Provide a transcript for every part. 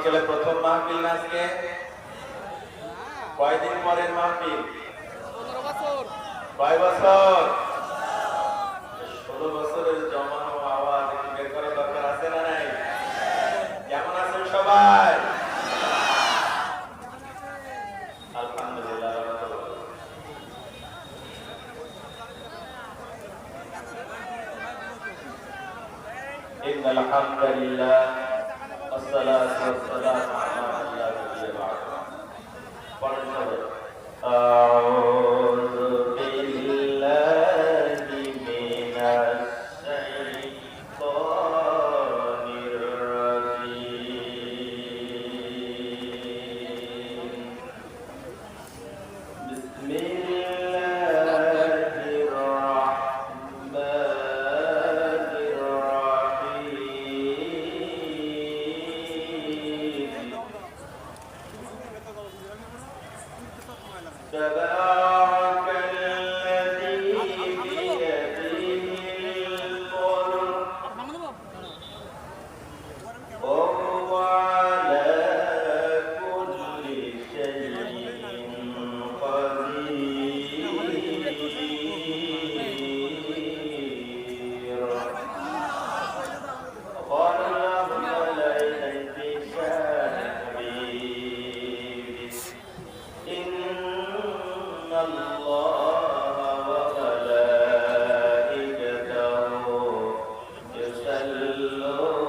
অঞ্চলে প্রথম মাহফিল আজকে। কয়দিন পরের মাহফিল? 15 বছর। কয় বছর? 16 বছরের জমানো আওয়াজ একটু বের করার দরকার আছে না নাই? কেমন আছেন সবাই? আলহামদুলিল্লাহ। ইন্নাল হামদুলিল্লাহ والصلاة والسلام على من لا نبي بعده. أعوذ بالله من الشيطان الرجيم. بسم الله الرحمن الرحيم. تبارك الذي بيده الملك وهو على كل شيء قدير. قال الله تعالى في شان حبيبه إن الله وملائكته يصلون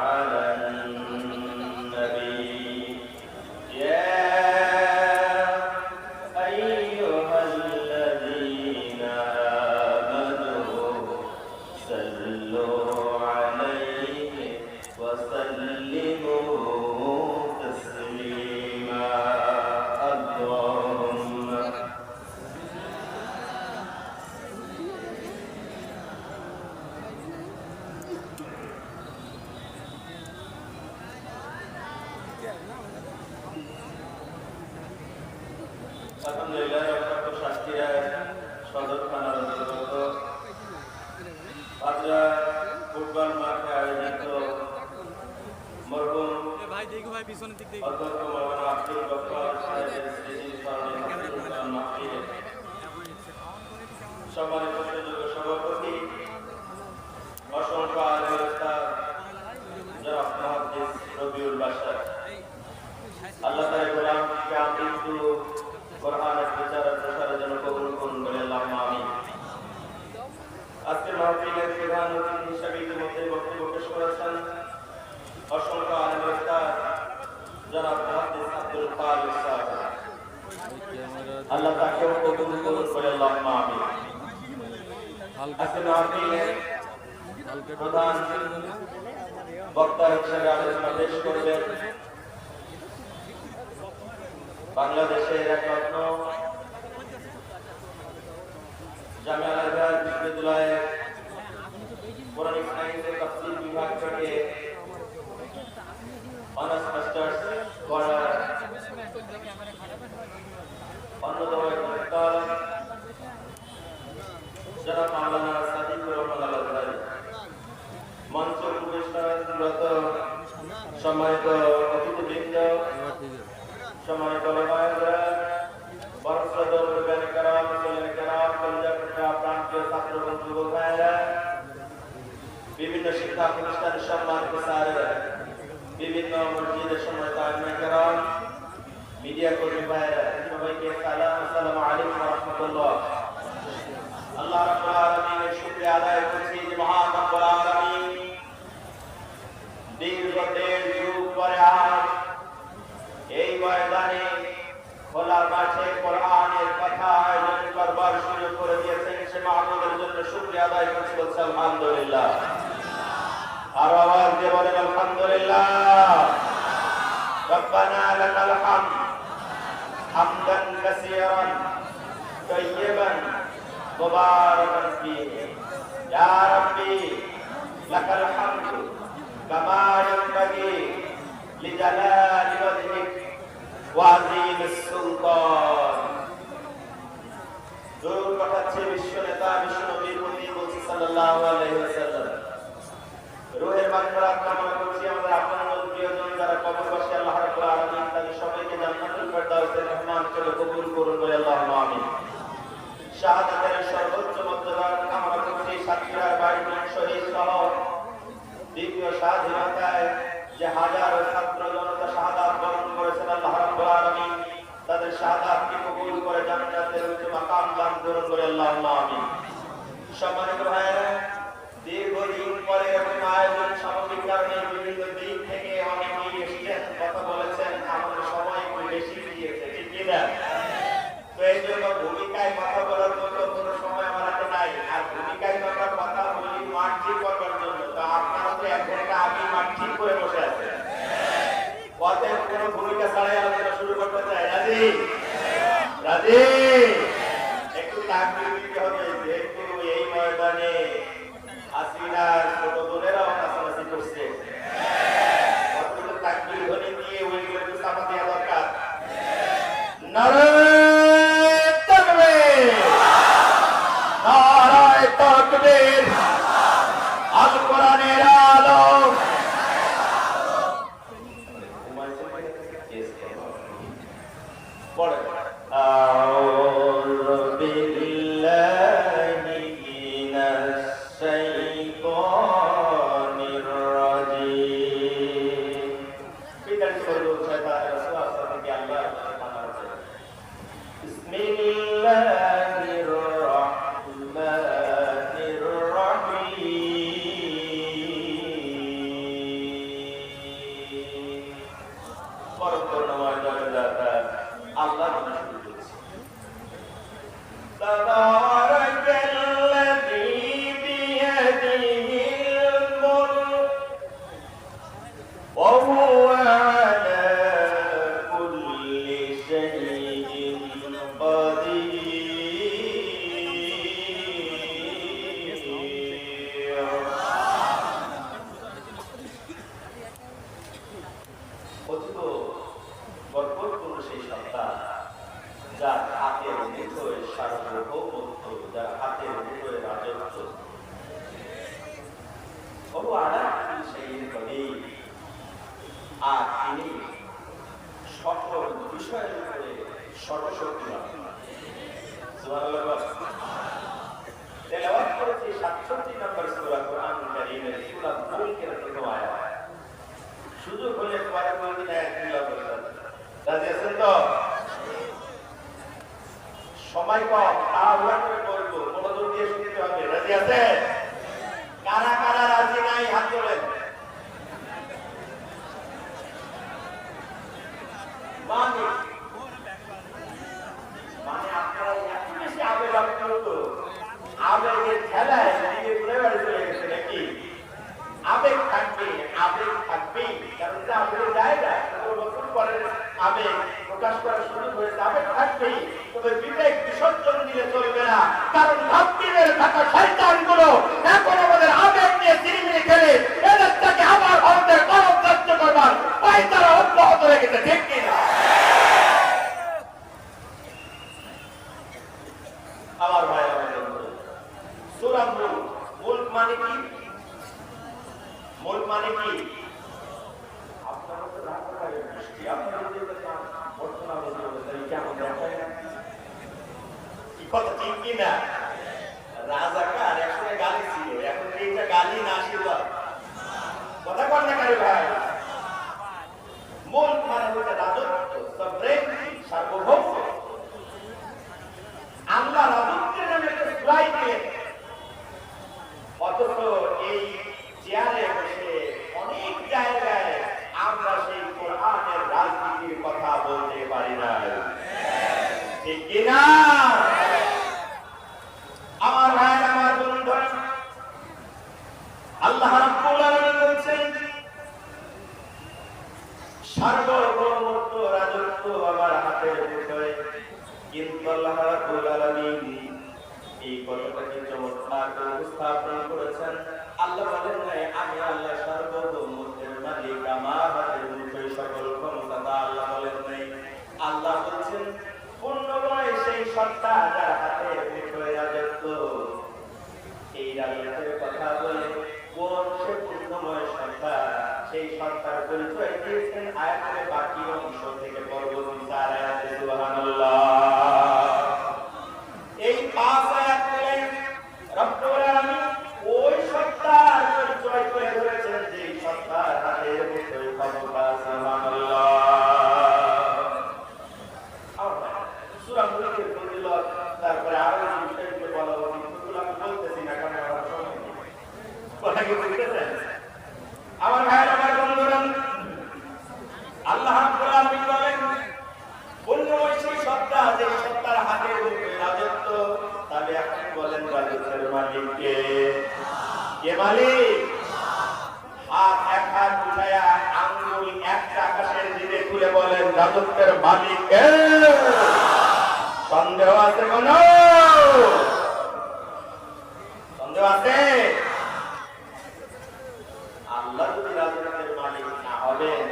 على النبي يا أيها الذين آمنوا صلوا عليه وسلموا تسليما. اللهم আলহামদুলিল্লাহ। ডক্টর শাস্ত্রীরা সদর থানার অন্তর্গত আজরা ফুটবল মাঠে আয়োজিত মরহুম অধ্যক্ষ মৌলানা আব্দুল গফফার সাহেবের স্মৃতি স্মরণে মাহফিলে সম্মানিত সুযোগ্য সভাপতি অসংখ্য আলেম ওস্তাদ জনাব মুহাদ্দিস রবিউল বাশার, আল্লাহ তাআলা গোলামকে আমৃত্যু কোরআনের প্রচার প্রসারের জন্য কবুল করুন বলে আল্লাহুম্মা আমিন। আজকের মাহফিলের প্রধান অতিথি হিসেবে ইতিমধ্যে বক্তব্য পেশ করেছেন অসংখ্য আলেম ওস্তাদ জনাব মুহাদ্দিস আব্দুল খালিক সাহেব, আল্লাহ তাকেও কবুল করুন বলে আল্লাহুম্মা আমিন। আজকের মাহফিলের প্রধান বক্তা হিসেবে আলোচনা পেশ করবেন বাংলাদেশের এক রত্ন জামিয়া আল আজহার বিশ্ববিদ্যালয়ের কোরআনিক সায়েন্স ও তাফসীর বিভাগ থেকে অনার্স মাস্টার্স করা অন্যতম একজন জনাব মাওলানা সাদিকুর রহমান আল-আজহারী, মঞ্চ উপবিষ্টরত সম্মানিত অতিথিবৃন্দ, সম্মানিত ওলামায়ে বরশ্রদ্ধেয় মুরব্বিয়ানে কেরাম, মুসল্লিয়ানে কেরাম, কলিজার টুকরা প্রান্তীয় ছাত্র এবং যুবক ভাইয়েরা, বিভিন্ন শিক্ষা প্রতিষ্ঠানের সম্মানিত স্যারেরা, বিভিন্ন মসজিদের সম্মানিত আলেমে কেরাম, মিডিয়া কর্মী ভাইয়েরা, সবাইকে সালাম, আসসালামু আলাইকুম ওয়া রাহমাতুল্লাহ। আল্লাহ রাব্বুল আলামিনের শুকরিয়া আদায় করছি যে মহান রব্বুল আলামিন দীর্ঘ 1.5 যুগ পরে আজ এই ময়দানে খোলা মাঠে কোরআনের কথা আয়োজন করবার সুযোগ করে দিয়েছেন, সে মাহবুবের জন্য শুকরিয়া আদায় করছি, বলছি আলহামদুলিল্লাহ। আর আওয়াজ দিয়ে বলেন আলহামদুলিল্লাহ। রব্বানা লাকাল হামদ হামদান কাসীরান তাইয়্যিবান মুবারাকান ফীহি ইয়া রাব্বি লাকাল হামদু কামা ইয়ানবাগি লিজালালি ওয়াজহিক ওয়া আযীমিস সুলতান। দরুদ পাঠাচ্ছি বিশ্ব নেতা বিশ্ব নবীর প্রতি, বলছি সাল্লাল্লাহু আলাইহি ওয়াসাল্লাম। রূহের মাগফিরাত কামনা করছি আমাদের আপন প্রিয়জন যারা মেহমান করে কবুল করুন বলে আল্লাহুম্মা আমিন। শাহাদাতের সর্বোচ্চ মর্যাদা কামনা করছি সাতক্ষীরার 22 জন শহীদ সহ দ্বিতীয় স্বাধীনতায় যে হাজারো ছাত্র জনতা শাহাদাত বরণ করেছেন, আল্লাহ রাব্বুল আলামিন তাদের শাহাদাতকে কবুল করে জান্নাতের উচ্চ মাকাম দান করুন বলে আল্লাহুম্মা আমিন। সম্মানিত ভাইয়েরা, দীর্ঘদিন পরে এরকম আয়োজন সামগ্রিক কারণে বিভিন্ন দিক থেকে অনেকেই এসেছেন, কথা বলেছেন, আমাদের সময় একটু বেশি দিয়েছে, ঠিক কিনা? তো এই জন্য ভূমিকায় কথা বলার মতো কোনো সময় আমার হাতে নাই। আর ভূমিকায় কথা বলি মাঠ ঠিক করবার জন্য। তো আপনারা তো 1 ঘন্টা আগে মাঠ ঠিক করে বসে আছেন, পথের কোনো ভূমিকা ছাড়াই আলোচনা শুরু করতে চাই। রাজি? রাজি? একটু তাকবীর দিতে হবে, যেহেতু এই ময়দানে আসিনার ছোট বোনেরাও নাচানাচি করছে। কতগুলো তাকবীর ধ্বনি দিয়ে ওইগুলো একটু চাপা দেওয়া দরকার। নারায়ে তাকবীর, নারায়ে তাকবীর, আল কোরআনের আলো। পড়ে আউযু বিল্লাহি মিনাশ শাইতানির রাজীম। বিদায় করব শয়তানের ওয়াসওয়াসা থেকে আল্লাহ পানাতে। বিসমিল্লাহির রাহমানির রাহিম। পরমকরুণাময় দয়াদাতা আল্লাহ শুরু করেছে। তাবারাকাল্লাযী বিয়াদিহিল মুলক ওয়া হুয়া আলা কুল্লি শাইইন কাদির। অতীব বরকতপূর্ণ সেই সত্তা, যার হাতের মুঠোয় সার্বভৌমত্ব, যার হাতের মুঠোয় রাজত্ব। বহু আড়াই সেই কদির, আর তিনি সকল বিষয়ের উপরে সর্বশক্তিমান। সুবহানাল্লাহ। তেলাওয়াত করেছি 67 নম্বর সূরা কোরআন কারীমের সূরা মুলকের প্রথম আয়াত। সুযোগ হলে পরে বলতে দেয় তিলাওয়াত করতে। রাজি আছেন তো? সময় কম, তাড়াহুড়া করে বলবো, মনোযোগ দিয়ে শুনতে হবে। রাজি আছে? কারা কারা রাজি নাই হাত তোলেন। মানে আপনারা এত বেশি আবেগ আপ্লুত, আবেগের খেলায় নিজে ঘুরে বাড়ি চলে গেছে নাকি? আবেগ থাকবে, আবেগ থাকবেই, কারণ যে আবেগের জায়গা বছর পরে আবেগ প্রকাশ করার সুযোগ হয়েছে, আবেগ থাকবেই। তবে বিবেক বিসর্জন দিলে চলবে না, কারণ ভাবটিদের থাকা শয়তানগুলো এখন আমাদের আবেগ নিয়ে চিনিমিনি খেলে এদের থেকে আবার আমাদের কলম ত্যায্য করবার তাই তারা অব্যাহত রেখেছে, ঠিক কিনা? আমার ভাই আমাদের সূরা মুলক, মুলক মানে কি? মুলক মানে কি? আপনারা তো রাত করে বৃষ্টি, আপনারা যদি বর্তমান অবস্থায় কেমন দেখায় না? কি কথা ঠিক কি না? রাজাকার একসময় গালি ছিল, এখন এইটা গালি না আশীর্বাদ। কথা কর না কারে ভাই? মুলক মানে হচ্ছে রাজত্ব, সভরেনিটি, সার্বভৌমত্ব। আল্লাহ রাজত্বের নামে একটা সুরাই দিলেন, অথচ এই চেয়ারে বসে অনেক জায়গায় আমরা সেই কোরআনের রাজনীতির কথা বলতে পারি না, ঠিক কিনা? আমার ভাই, আমার বন্ধু, আল্লাহ রাব্বুল আলামিন বলেছেন সার্বভৌমত্ব, রাজত্ব আমার হাতের মুঠোয়। কিন্তু আল্লাহ রাব্বুল আলামিন এই কথাটাকে চমৎকার উপস্থাপন করেছেন। আল্লাহ বলেন নাই আমি আল্লাহ সার্বভৌমত্বের মালিক, আমার হাতের মুঠোয় সকল ক্ষমতা। আল্লাহ বলেন নাই। আল্লাহ বলছেন পূর্ণময় সেই সত্তা যার হাতের মুঠোয় রাজত্ব। এই রাজত্বের কথা বলে কোন সে পূর্ণময় সত্তা, সেই সত্তার পরিচয় দিয়েছেন আয়াতের বাকি অংশ থেকে পরবর্তী 4 আয়াতে। সুবহানাল্লাহ। সূরা মুলকের ফজিলত, তারপরে আরো যে বিষয়গুলো বলা উচিত সেগুলো আমি বলতেছি না, কারণ আমার সময় নেই। কথা কি বুঝতেছেন? আমার ভাইয়ের, আমার বন্ধুরা, আল্লাহ রাব্বুল আলামিন বলেন পুণ্যময় সেই সত্তা, যে সত্তার হাতের উপরে রাজত্ব। তাহলে আপনি বলেন রাজত্বের মালিক কে? কে মালিক? হাত এক হাত উঠায়া আঙ্গুল একটা আকাশের দিকে তুলে বলেন রাজত্বের মালিক কে? সন্দেহ আছে কোন? সন্দেহ আছে? আল্লাহ যদি রাজত্বের মালিক না হবেন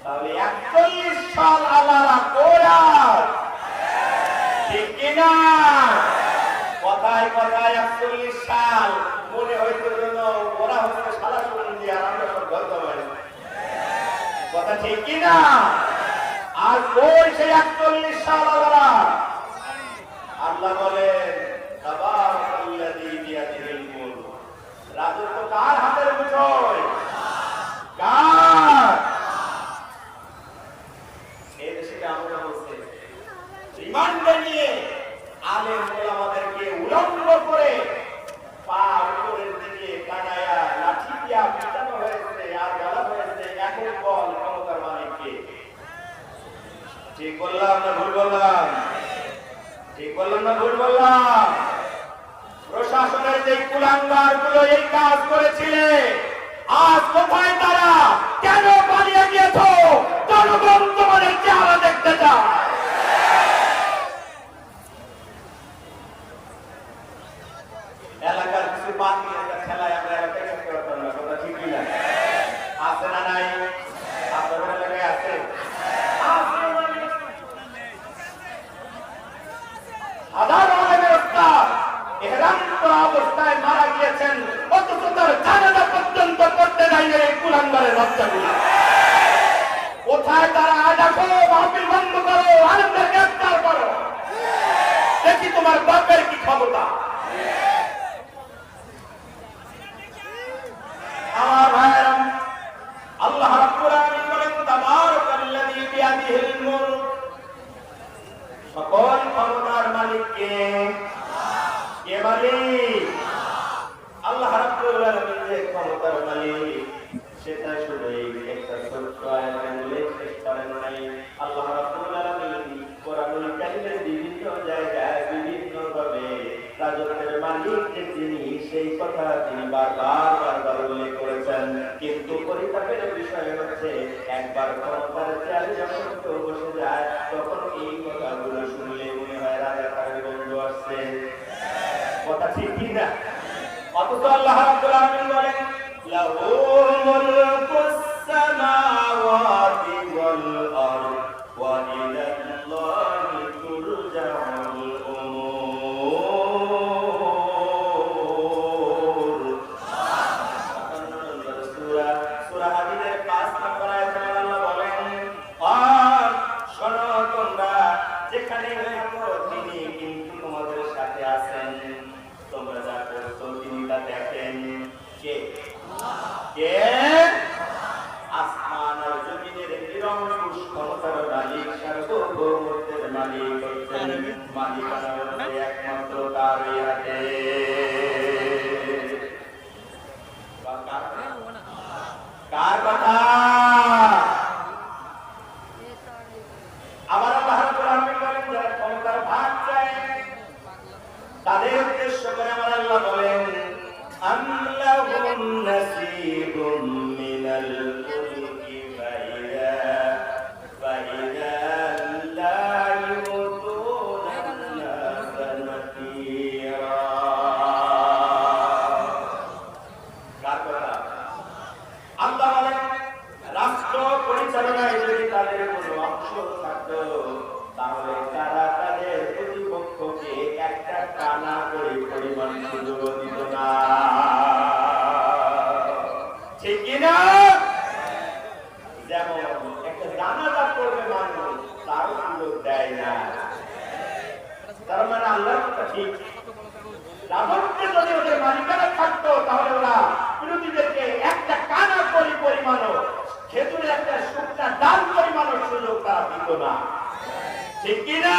তাহলে 41 সাল আল্লাহরা কোরআন, ঠিক কিনা? কথায় কথায় 41 সাল মনে হইতো যেন ওরা হচ্ছে সারা সন্ধি আর আমরা সব গল্প বাড়ি। কথা ঠিক কিনা? আর ওই সেই 41 সাল আল্লাহরা, আল্লাহ বলেন তাবারাকাল্লাযী বিয়াদিহিল মুলক, রাজত্ব কার হাতের মুঠোয়? কার? এই দেশে আমরা বলছি রিমান্ডে নিয়ে আলেম ওলামাদেরকে উলঙ্গ করে পা উপরের দিকে কানায়া লাঠি দিয়া পিটানো হয়েছে আর বলা হয়েছে এখন বল ক্ষমতার মালিককে। ঠিক বললাম না ভুল বললাম? ঠিক বললাম না ভুল বললাম? প্রশাসনের যে কুলাঙ্গার গুলো এই কাজ করেছিলে, আজ কোথায় তারা? কেন পালিয়ে গিয়েছ? জনগণ তোমাদের চেহারা দেখতে চায়। এলাকার কিছু বাকি খেলায় আমরা এলাকায় থাকতে পারতাম না। কথা ঠিক কিনা? আছে না নাই? আপনাদের এলাকায় আছে? অবস্থায় মারা গিয়েছেন, অথচ তার জানাজা পর্যন্ত করতে যায়নি এই কুলাঙ্গারের বাচ্চাগুলো। কোথায় তারা? দেখো, মাহফিল বন্ধ করো, আলেমদের গ্রেফতার করো, দেখি তোমার বাপের কি ক্ষমতা। আমার ভাইয়েরা, আল্লাহ রাব্বুল আলামিন বলেন তাবারাকাল্লাযী বিয়াদিহিল মুলক, সকল ক্ষমতার মালিক কে? কে মালিক? আল্লাহ রাব্বুল আলামিন যে ক্ষমতার মালিক সেটা শুধু এই একটা ছোট্ট আয়াতে বলে শেষ করেন নাই। আল্লাহ রাব্বুল আলামিন কোরআনুল কারীমের বিভিন্ন জায়গায় বিভিন্ন ভাবে রাজত্বের মালিক যে যিনি, সেই কথা তিনি বারবার উল্লেখ করেছেন। কিন্তু পরিতাপের বিষয় হচ্ছে একবার ক্ষমতার চেয়ারে যখন কেউ বসে যায় তখন এই কথাগুলো শুনলে মনে হয় রাজাকারের গন্ধ আসছে। কথা ঠিক কিনা? অথচ আল্লাহ রাব্বুল আলামিন বলেন লাহু মুলকুস সামাওয়াতি ওয়াল আরদ ওয়া ইলাল্লাহি তুরজাউল উমুর। সূরা হাদীদের 5 নম্বর আয়াতে আল্লাহ বলেন, আর শোনো তোমরা, যেখানে থাকো তিনি কিন্তু তোমাদের সাথে আছেন, তোমরা যা করছো তিনি তা দেখেন। কে? কে? আসমান আর জমিনের নিরঙ্কুশ ক্ষমতার মালিক, সার্বভৌমত্বের মালিক হচ্ছেন মালিকানা হচ্ছে একমাত্র তারই হাতে। কার কথা? আবার আল্লাহ রাব্বুল আলামিন বলেন যারা ক্ষমতার ভাগ চায় তাদের উদ্দেশ্য করে আমার আল্লাহ বলেন আল্লাহুম নাসীবুম মিনাল মুলকি ফাইদা লা ইউতুনা নাসা নাকিরা। কার কথা? আল্লাহ বলেন রাষ্ট্র পরিচালনায় যদি তাদের কোনো অংশ থাকতো তাহলে তারা তাদের প্রতিপক্ষকে একটা টানা করে পরিমাণ সুযোগ দিত না। ঠিক কিনা? যেমন একটা জানাজা করবে মানুষ, তার সুযোগ দেয় না। তার মানে আল্লাহর কথা ঠিক। রাজত্বে যদি ওদের মালিকানা থাকতো তাহলে ওরা বিরোধীদেরকে একটা কানা করি পরিমাণও, খেজুরের একটা শুকনা ডাল পরিমাণের সুযোগ তারা দিত না। ঠিক কিনা?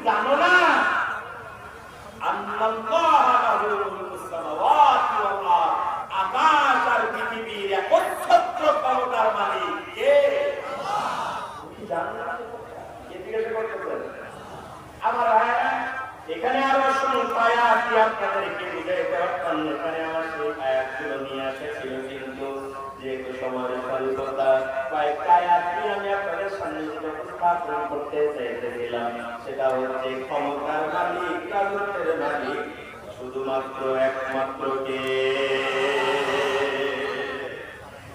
জানো না আকাশ আর পৃথিবীর একচ্ছত্র ক্ষমতার মালিক কে? আমার এখানে আরো শুনুন, আয়াতটি আপনাদেরকে বুঝাইতে পারতাম। এখানে আমার সেই আয়াতগুলো নিয়ে এসেছিল, কিন্তু যেহেতু সময়ের স্বল্পতা কয়েকটা আয়াতটি আমি আপনাদের সামনে উপস্থাপন করতে চাইতেছিলাম। সেটা হচ্ছে ক্ষমতার মালিক, রাজত্বের মালিক শুধুমাত্র একমাত্র কে?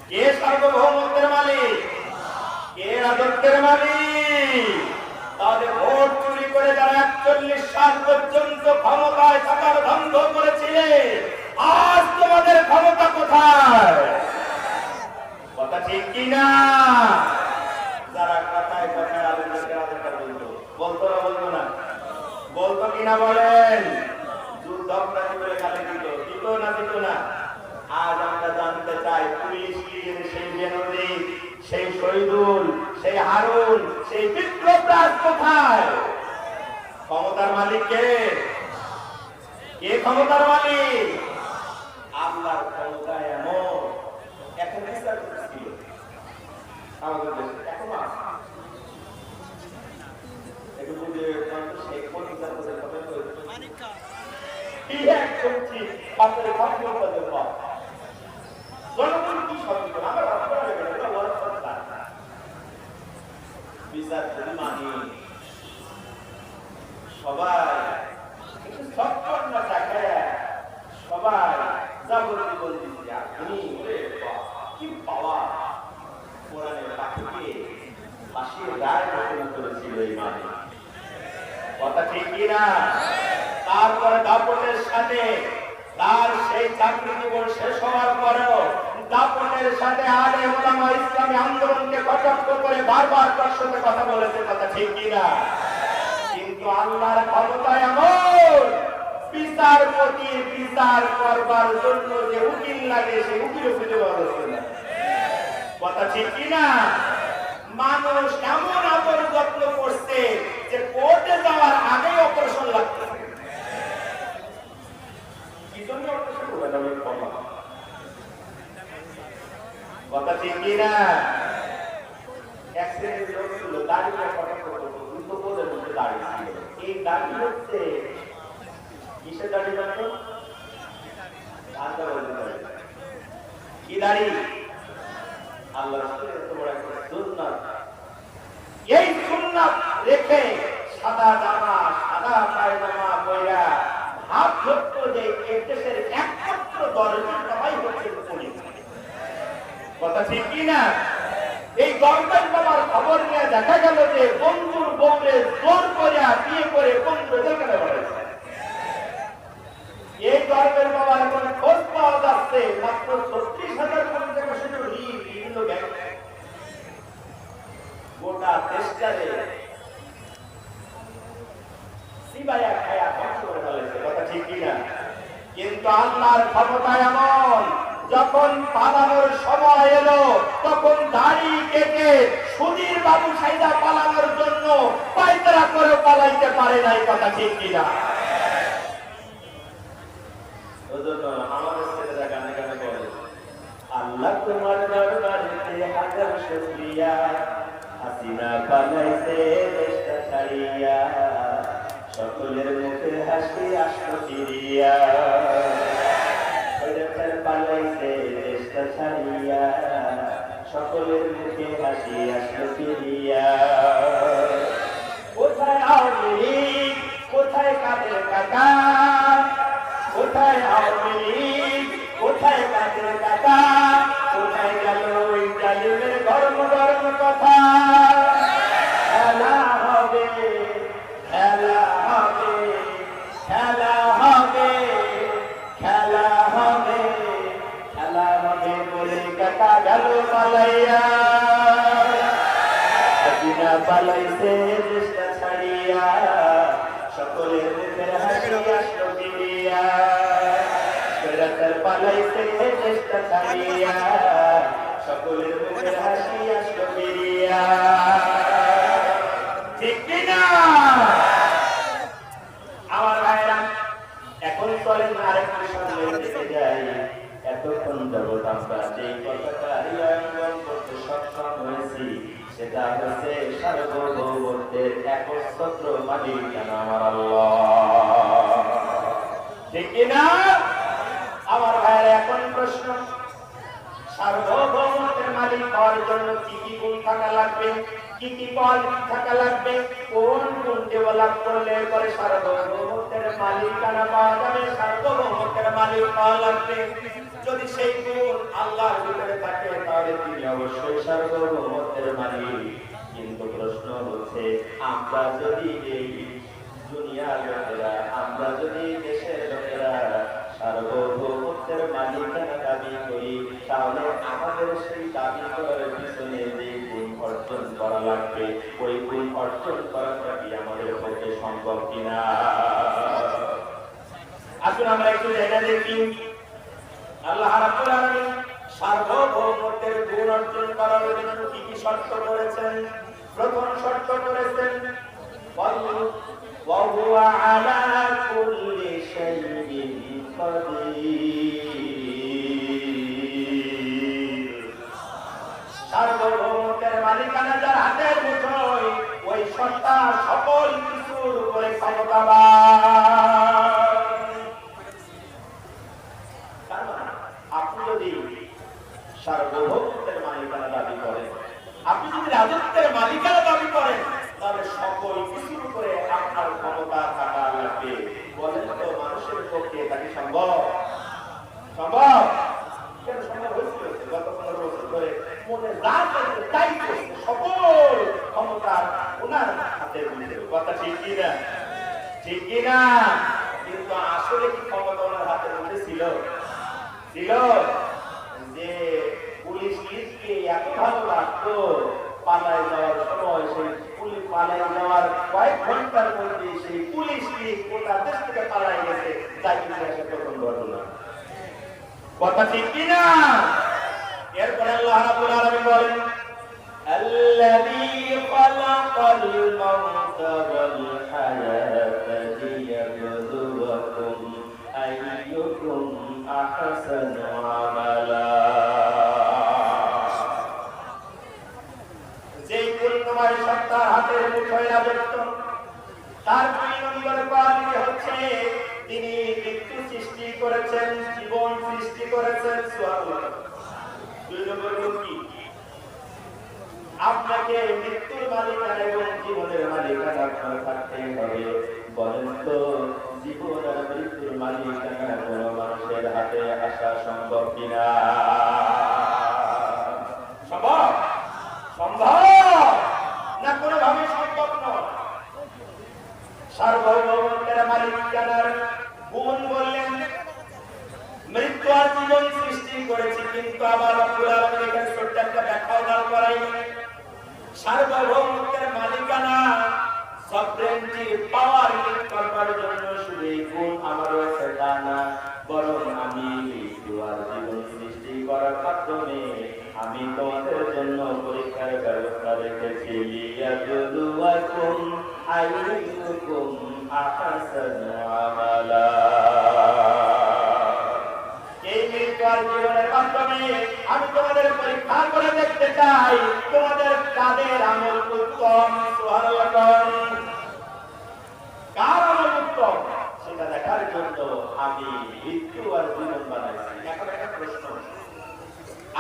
কে সার্বভৌমত্বের মালিক? কে রাজত্বের মালিক? তাদের ভোট চুরি করে যারা 41 সাল পর্যন্ত ক্ষমতায় থাকার ধান্দা করেছিলে, আজ তোমাদের ক্ষমতা কোথায়? কথা ঠিক কিনা? যারা কথায় কথায় আলোচনা বলতো, বলতো না বলতো না, বলতো কিনা বলেন? যুদ্ধ করে গালি দিত, দিত না দিত না? আজ আমরা জানতে চাই, পুলিশ লীগের সেই বিনোদী, সেই শহীদুল, সেই হারুন, সেই বিপ্লবরাজ কোথায়? ক্ষমতার মালিক কে? কে ক্ষমতার মালিক? আল্লাহর ক্ষমতা এমন, এখন বিচার করছিল আমাদের দেশে, এখন একটু বুঝে সেই কোন বিচার করে জনগণ কি সচেতন? আমার বিচার যদি মানি সবাই সবকট না থাকে, সবাই যাবতীয় দিচ্ছে। আপনি কি পাওয়া কোরআনের পাখিকে ফাঁসির রায় ঘোষণা করেছিল এই মানে, কথা ঠিক কিনা? তারপরে দাপটের সাথে তার সেই চাকরি জীবন শেষ হওয়ার পরেও দাপটের সাথে আলেম ওলামা ইসলামী আন্দোলনকে কটাক্ষ করে বারবার তার সাথে কথা বলেছে, কথা ঠিক কিনা? কিন্তু আল্লাহর ক্ষমতা এমন, বিচারপতি বিচার করবার জন্য যে উকিল লাগে সে উকিল খুঁজে পাওয়া যাচ্ছে না, কথা ঠিক কিনা? মানুষ এমন আদর যত্ন করছে যে কোর্টে যাওয়ার আগে অপারেশন লাগতেছে। কথা ঠিক কিনা? এই দাড়ি হচ্ছে কিসের দাড়ি জানো? কি দাড়ি? আল্লাহ সুন্নাত। এই সুন্নাত রেখে সাদা জামা, সাদা পায়জামা পয়রা ভাব ধরত যে এই দেশের একমাত্র দরজা সবাই হচ্ছে পুলিশ, কথা ঠিক কিনা? এই দরবার বাবার খবর নিয়ে দেখা গেল যে বন্ধুর বউরে জোর করে বিয়ে করে বন্ধু যেখানে বাড়াইছে। এই দরবার বাবার এখন খোঁজ পাওয়া যাচ্ছে মাত্র 36,000 কোটি টাকা শুধু ঋণ, বিভিন্ন ব্যাংক, গোটা দেশটারে সিবায়া খায়া ধ্বংস করে ফেলেছে, কথা ঠিক কিনা? কিন্তু আল্লাহর ক্ষমতা এমন, যখন পালানোর সময় এলো তখন দাড়ি কেটে সুধীর বাবু সাইদা পালানোর জন্য পায়তারা করে পালাইতে পারে নাই, কথা ঠিক কিনা? আমাদের ছেলেরা গানে গানে বলে, আল্লাহ তোমার দরবারেতে হাজার শুকরিয়া, হাসিনা পালাইছে দেশটা ছাড়িয়া, সকলের মুখে হাসি আসলো ফিরিয়া, পালাইছে দেশটা ছাড়িয়া, সকলের মুখে হাসি আসলো ফিরিয়া। কোথায় আওয়ামী লীগ, কোথায় কাদের কাকা, কোথায় আওয়ামী লীগ, কোথায় কাদের কাকা, কোথায় গেল ওই জালিমের ধর্ম ধর্ম কথা? খেলা হবে, খেলা হবে, খেলা হবে, খেলা হবে, খেলা হবে বলে কাকা গেল পালাইয়া, হাসিনা পালাইছে দেশটা ছাড়িয়া, সকলের মুখের হাসি আসলো ফিরিয়া, বেড়াতার পালাইছে দেশটা ছাড়িয়া, সকলের মুখের হাসি আসলো ফিরিয়া, ঠিক কিনা? সেটা হচ্ছে সার্বভৌমত্বের একচ্ছত্র মালিক আমার আল্লাহ। ঠিক কিনা আমার ভাইয়ের? এখন প্রশ্ন, সার্বভৌমত্বের মালিক হওয়ার জন্য কি কি গুণ থাকা লাগবে, কি কি কোয়ালিটি থাকা লাগবে, কোন গুণ ডেভেলপ করলে পরে সার্বভৌমত্বের মালিকানা পাওয়া যাবে, সার্বভৌমত্বের মালিক পাওয়া লাগবে? যদি সেই গুণ আল্লাহর ভিতরে থাকে তাহলে তিনি অবশ্যই সার্বভৌমত্বের মালিক। কিন্তু প্রশ্ন হচ্ছে, আমরা যদি এই দুনিয়ার লোকেরা, আমরা যদি দেশের লোকেরা সার্বভৌমত্বের মালিকানা দাবি করি, তাহলে আমাদের সেই দাবি করার পিছনে যে গুণ অর্জন করা লাগবে, ওই গুণ অর্জন করাটা কি আমাদের পক্ষে সম্ভব কিনা? আসুন আমরা একটু জেনে দেখি আল্লাহ রাব্বুল আলামিন সার্বভৌমত্বের গুণ অর্জন করার জন্য কি কি শর্ত করেছেন। প্রথম শর্ত করেছেন, ওয়া হুয়া আলা কুল্লি শাইইন কাদির। সার্বভৌমত্বের মালিকানা যার হাতের মুঠোয়, ওই সত্তা সকল কিছুর উপরে ক্ষমতাবান। আপনি যদি সার্বভৌমত্বের মালিকানা দাবি করেন, আপনি যদি রাজত্বের মালিকানা দাবি করেন, তাহলে সকল কিছুর উপরে আপনার ক্ষমতা থাকা লাগবে। বলেন তো মানুষের পক্ষে এটা কি সম্ভব? সম্ভব? কেন সম্ভব হয়েছিল? গত 15 বছর ধরে মনে রাত তাই করছে, সকল ক্ষমতা ওনার হাতের মধ্যে। কথা ঠিক কিনা? ঠিক কিনা? কিন্তু আসলে কি ক্ষমতা ওনার হাতের মধ্যে ছিল? ছিল যে পুলিশ লিস্টকে এত ভালো লাগতো, পালায় যাওয়ার সময় সেই পুলিশ পালায় যাওয়ার কয়েক ঘন্টার মধ্যে সেই পুলিশ লিস্ট গোটা দেশ থেকে পালায় গেছে, তাই ইতিহাসের প্রথম ঘটনা। কথা ঠিক কিনা? এরপরে আল্লাহ রাব্বুল আলামিন বলেন, আল্লাযী খালাকাল মাউতা ওয়াল হায়াতা লিয়াবলুয়াকুম আইয়ুকুম আহসানু আমালা। যে কোন তোমার সত্তার হাতের মুঠোয় রাজত্ব, তার 2 নম্বর কোয়ালিটি হচ্ছে তিনি মৃত্যু সৃষ্টি করেছেন, জীবন সৃষ্টি করেছেন। সুবহানাল্লাহ। 2 নম্বর গুণ কি? আপনাকে মৃত্যুর মালিকানা এবং জীবনের মালিকানা থাকতে হবে। বলেন তো জীবন আর মৃত্যুর মালিকানা কোন মানুষের হাতে আসা সম্ভব কিনা? সম্ভব? সম্ভব না, কোনোভাবে সম্ভব নয়। সার্বভৌমত্বের মালিকানার গুণ বললেন, মৃত্যু আর জীবন সৃষ্টি করেছি, কিন্তু আবার রব্বুল আলামিন এখানে ছোট্ট একটা ব্যাখ্যাও দাঁড় করাইলেন। সার্বভৌমত্বের মালিকানা সভরেন্টি পাওয়ার করবার জন্য শুধু এই গুণ আমার রয়েছে তা না, বরং আমি মৃত্যু আর জীবন সৃষ্টি করার মাধ্যমে আমি তোমাদের জন্য পরীক্ষার ব্যবস্থা রেখেছি। লিয়াবলুয়াকুম আইয়ুকুম আহসানু আমালা। এই মৃত্যু আর জীবনের মাধ্যমে আমি তোমাদের পরীক্ষা করে দেখতে চাই তোমাদের কাদের আমল উত্তম। সুবহানাল্লাহ। কার আমল উত্তম সেটা দেখার জন্য আমি মৃত্যু আর জীবন বানাইছি। এখন একটা প্রশ্ন,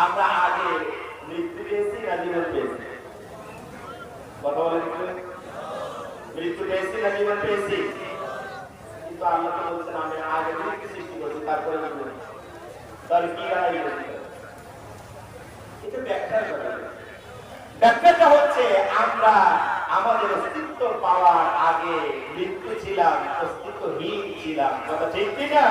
আমরা আগে মৃত্যু পেয়েছি না জীবন পেয়েছি? কথা বলেন, মৃত্যু পেয়েছি না জীবন পেয়েছি? কিন্তু আল্লাহ তো বলছেন আমি আগে মৃত্যু সৃষ্টি করছি তারপরে জীবন। তাহলে কি গাড়ি এটা ব্যাখ্যা করে। ব্যাখ্যাটা হচ্ছে আমরা আমাদের অস্তিত্ব পাওয়ার আগে মৃত্যু ছিলাম, অস্তিত্বহীন ছিলাম। কথা ঠিক কিনা?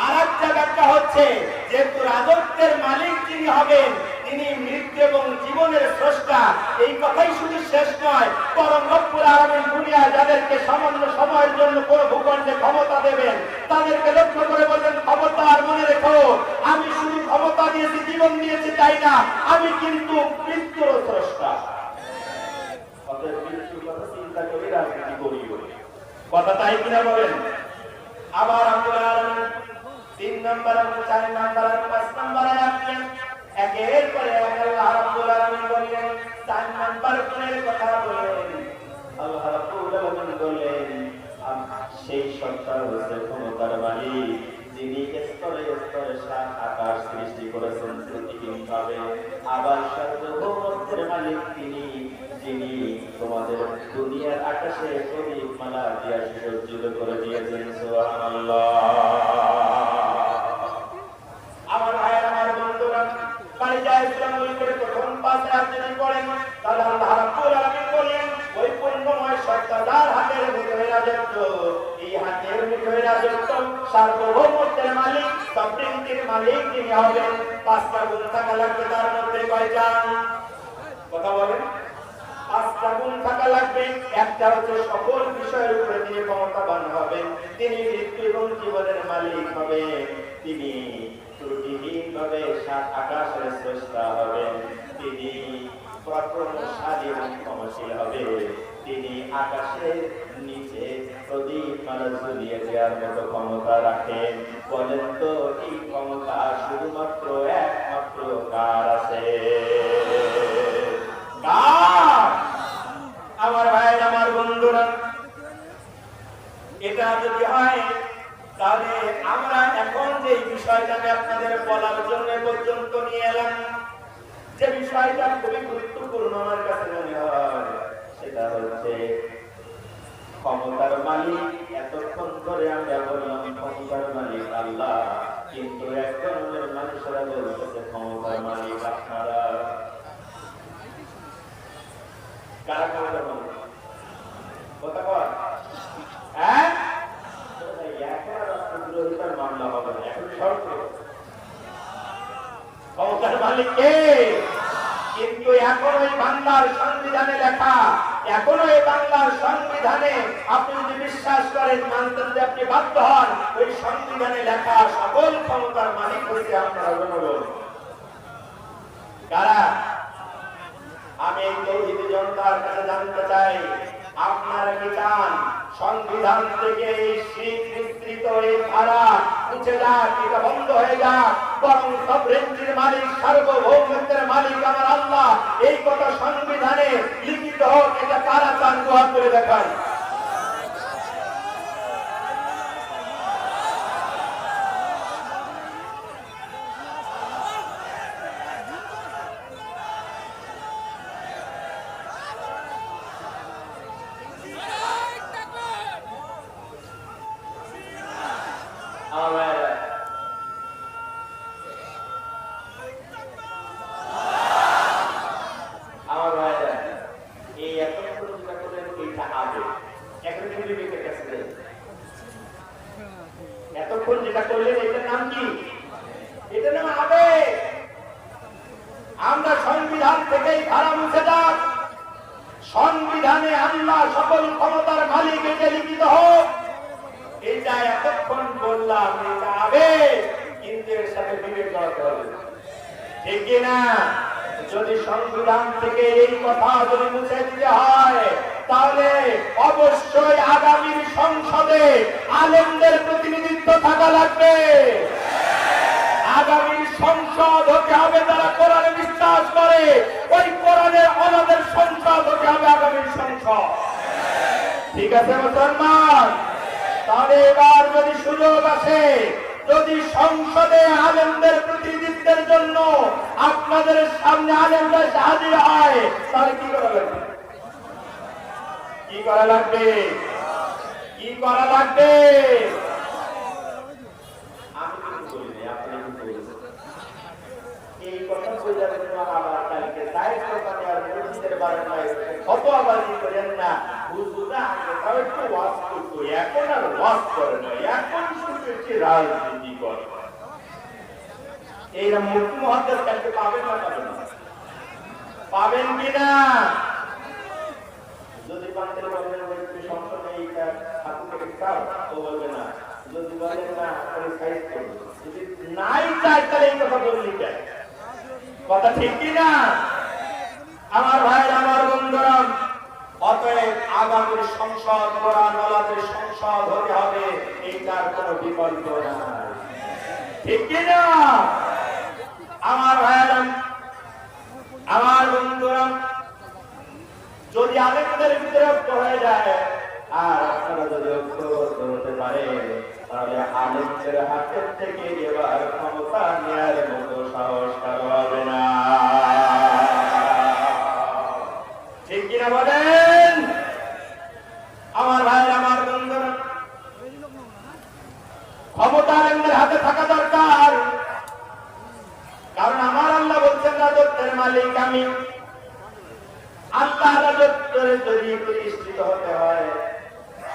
আর একটা ব্যাখ্যা হচ্ছে যেহেতু রাজত্বের মালিক যিনি হবেন তিনি মৃত্যু এবং জীবনের স্রষ্টা, এই কথাই শুধু শেষ নয়, বরং রব্বুল আলামিন দুনিয়া যাদেরকে সামান্য সময়ের জন্য কোন ভূখণ্ডে ক্ষমতা দেবেন তাদেরকে লক্ষ্য করে বলেন, ক্ষমতা আর মনে রেখো আমি শুধু ক্ষমতা দিয়েছি, জীবন দিয়েছি তাই না, আমি কিন্তু মৃত্যুর স্রষ্টা। অতএব মৃত্যুর কথা চিন্তা করে রাজনীতি করি। কথা তাই কিনা বলেন? আবার রব্বুল আলামিন 3 নম্বর, 4 নম্বর, 5 নম্বর আয়াতে একের পরে এক আল্লাহ রাব্বুল আলামিন বললেন, 4 নাম্বার গুণের কথা বললেন। আল্লাহ রাব্বুল আলামিন বললেন, সেই সত্তা হচ্ছে ক্ষমতার মালিক, যিনি স্তরে স্তরে সাত আকাশ সৃষ্টি করেছেন প্রতিদিনভাবে। আবার সার্বভৌমত্বের মালিক তিনি, যিনি তোমাদের দুনিয়ার আকাশে প্রদীপমালা দিয়া সুসজ্জিত করে দিয়েছেন। সুবহানাল্লাহ। আমার ভাইয়ের, আমার বন্ধুরা, বাড়ি যায় ইসলাম করে প্রথম 5 আয়াত যদি পড়েন, তাহলে আল্লাহ রাব্বুল আলামিন বলেন, ওই পূর্ণময় সত্তার হাতের ভিতরে রাজত্ব, এই হাতের ভিতরে রাজত্ব সার্বভৌমত্বের মালিক, সবরিনটির মালিক যিনি হবেন। 5টা গুণ থাকা লাগবে, তার মধ্যে কয়টা? কথা বলেন। 5টা গুণ থাকা লাগবে। একটা হচ্ছে সকল বিষয়ের উপরে তিনি ক্ষমতাবান হবেন, তিনি মৃত্যু এবং জীবনের মালিক হবেন, তিনি ত্রুটিহীনভাবে 7 আকাশের স্রষ্টা হবেন, তিনি পরাক্রমশালী এবং ক্ষমাশীল হবে, তিনি আকাশের নিচে প্রদীপ মালা ঝুলিয়ে দেওয়ার মতো ক্ষমতা রাখেন। বলেন তো, এই ক্ষমতা শুধুমাত্র একমাত্র কার আছে? আমার ভাই, আমার বন্ধুরা, এটা যদি হয়, তাহলে আমরা এখন যে বিষয়টাকে আপনাদের বলার জন্য পর্যন্ত নিয়ে এলাম, যে বিষয়টা খুবই গুরুত্বপূর্ণ আমার কাছে মনে হয়, সেটা হচ্ছে ক্ষমতার মালিক। এতক্ষণ ধরে আমরা বললাম ক্ষমতার মালিক আল্লাহ, কিন্তু এক ধরনের মানুষেরা বলতেছে ক্ষমতার মালিক আপনারা। কারা ক্ষমতার মালিক? কথা কর। হ্যাঁ, এখন রাষ্ট্রদ্রোহিতার মামলা হবে না, এখন শর্ত। ক্ষমতার মালিক কে? কিন্তু এখন ওই বাংলার সংবিধানে লেখা, এখনো এই বাংলার সংবিধানে আপনি যদি বিশ্বাস করেন, মানতেন যে আপনি বাধ্য হন, ওই সংবিধানে লেখা সকল ক্ষমতার মালিক হচ্ছে আপনারা জনগণ। কারা? আমি এই তৌহিদি জনতার কাছে জানতে চাই, আপনারা কি চান সংবিধান থেকে এই শীত মিশ্রিত এই ধারা মুছে যাক, এটা বন্ধ হয়ে যাক, বরং সবরেন্টির মালিক, সার্বভৌমত্বের মালিক আমার আল্লাহ, এই কথা সংবিধানে লিখিত হোক? এটা কারা চান? জবাব করে দেখান। এতক্ষণ যেটা করলেন এটার নাম কি? এটার নাম আবেগ। আমরা সংবিধান থেকেই ধারা মুছে যাক, সংবিধানে আল্লাহ সকল ক্ষমতার মালিক, এটা লিখিত হোক। এটা এতক্ষণ বললাম, এটা আবেগ, কিন্তু এর সাথে বিবেক করতে হবে, ঠিক কিনা? যদি সংবিধান থেকে এই কথা যদি মুছে দিতে হয়, তাহলে অবশ্যই আগামী সংসদে আলেমদের প্রতিনিধিত্ব থাকা লাগবে। আগামী সংসদ হতে হবে যারা কোরআনে বিশ্বাস করে, ওই কোরআনের আমাদের সংসদ হতে হবে আগামী সংসদ। ঠিক আছে মুসলমান? তাহলে এবার যদি সুযোগ আসে, যদি সংসদে আলেমদের প্রতিনিধিত্বের জন্য আপনাদের সামনে আলেমরা হাজির হয়, তাহলে কি করা লাগবে? কি করা লাগবে? কি করা লাগবে? আমি কিন্তু বলিনি, আপনি কিন্তু বলেছেন। এই কথা বলে আবার কালকে দায়িত্ব পানি আর মসজিদের বারান্দায় ফতোয়াবাজি করেন না, হুজুরা আগে তাও একটু ওয়াজ করতো, এখন আর ওয়াজ করে না, এখন শুধু একটি রাজনীতি করে। এইরা মুক্তি মহাদ্দেশ কালকে পাবেন না? পাবেন না? পাবেন কিনা? যদি পান্তের বলেন সংসদে এইটা হাতে থেকে খাও, ও বলবে না। যদি বলেন না, তাহলে সাইজ করবে। যদি নাই চাই, তাহলে এই কথা বললি কেন? কথা ঠিক কিনা? আমার ভাই, আমার বন্ধুরা, অতএব আগামী সংসদ কোরআনওয়ালাদের সংসদ হতে হবে, এইটার কোন বিকল্প নাই, ঠিক কিনা? আমার ভাইয়েরা, আমার বন্ধুরা, যদি আলেমদের ভিতরে ঐক্য হয়ে যায় আর আপনারা যদি ঐক্যবদ্ধ হতে পারে, তাহলে আলেমদের হাতের থেকে এবার ক্ষমতা নেওয়ার মতো সাহস কারো হবে না। ঠিক কিনা বলেন আমার ভাইয়েরা, আমার বন্ধুরা? ক্ষমতা আলেমদের হাতে থাকা দরকার, কারণ আমার আল্লাহ বলছেন রাজত্বের মালিক আমি। আল্লাহ রাজত্বের যদি প্রতিষ্ঠিত হতে হয়,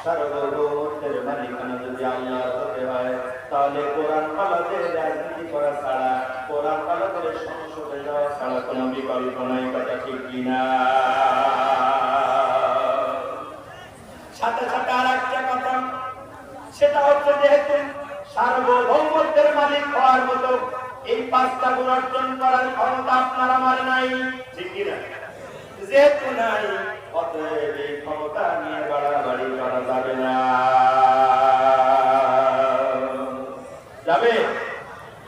সার্বভৌমত্বের মালিকানা যদি আল্লাহ হতে হয়, তাহলে কোরআন আলোতে রাজনীতি করা ছাড়া, কোরআন আলোতে সংসদে যাওয়া ছাড়া কোনো বিকল্প নাই। কথা ঠিক কিনা? সাথে সাথে আর একটা কথা, সেটা হচ্ছে যেহেতু সার্বভৌমত্বের মালিক হওয়ার মতো এই 5টা গুণ অর্জন করার ক্ষমতা আপনার আমার নাই। ঠিক কিনা? যেহেতু নাই, অতএব এই ক্ষমতা নিয়ে বাড়াবাড়ি করা যাবে না। যাবে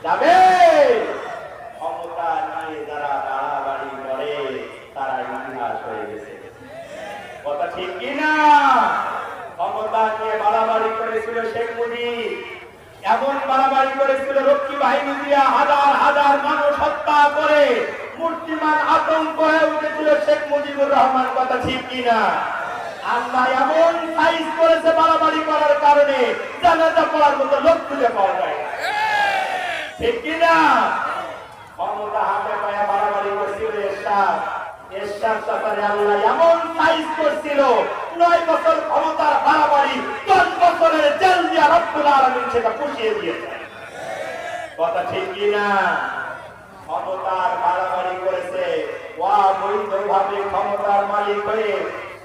যাবে ক্ষমতা নিয়ে যারা বাড়াবাড়ি করে তারা ইতিহাস হয়ে গেছে। কথা ঠিক কিনা? ক্ষমতা নিয়ে বাড়াবাড়ি করেছিল শেখ মুজিব, এমন বাড়াবাড়ি করেছিল রক্ষী বাহিনী দিয়ে হাজার হাজার মানুষ হত্যা করে মূর্তিমান আতঙ্ক হয়ে উঠেছিল শেখ মুজিবুর রহমান। কথা ঠিক কিনা? আল্লাহ এমন সাইজ করেছে বাড়াবাড়ি করার কারণে জানাজা পড়ার মতো লোক খুঁজে পাওয়া যায়। ঠিক কিনা? ক্ষমতা হাতে পায়ে বাড়াবাড়ি করছিল এরশাদ সাফারে আল্লাহ এমন সাইজ করছিল 9 বছর ক্ষমতার বাড়াবাড়ি 10 বছরের জেল দিয়ে রব্বুল আলামিন সেটা পুষিয়ে দিয়েছে। কথা ঠিক কিনা? ক্ষমতার বাড়াবাড়ি করেছে, অবৈধভাবে ক্ষমতার মালিক হয়ে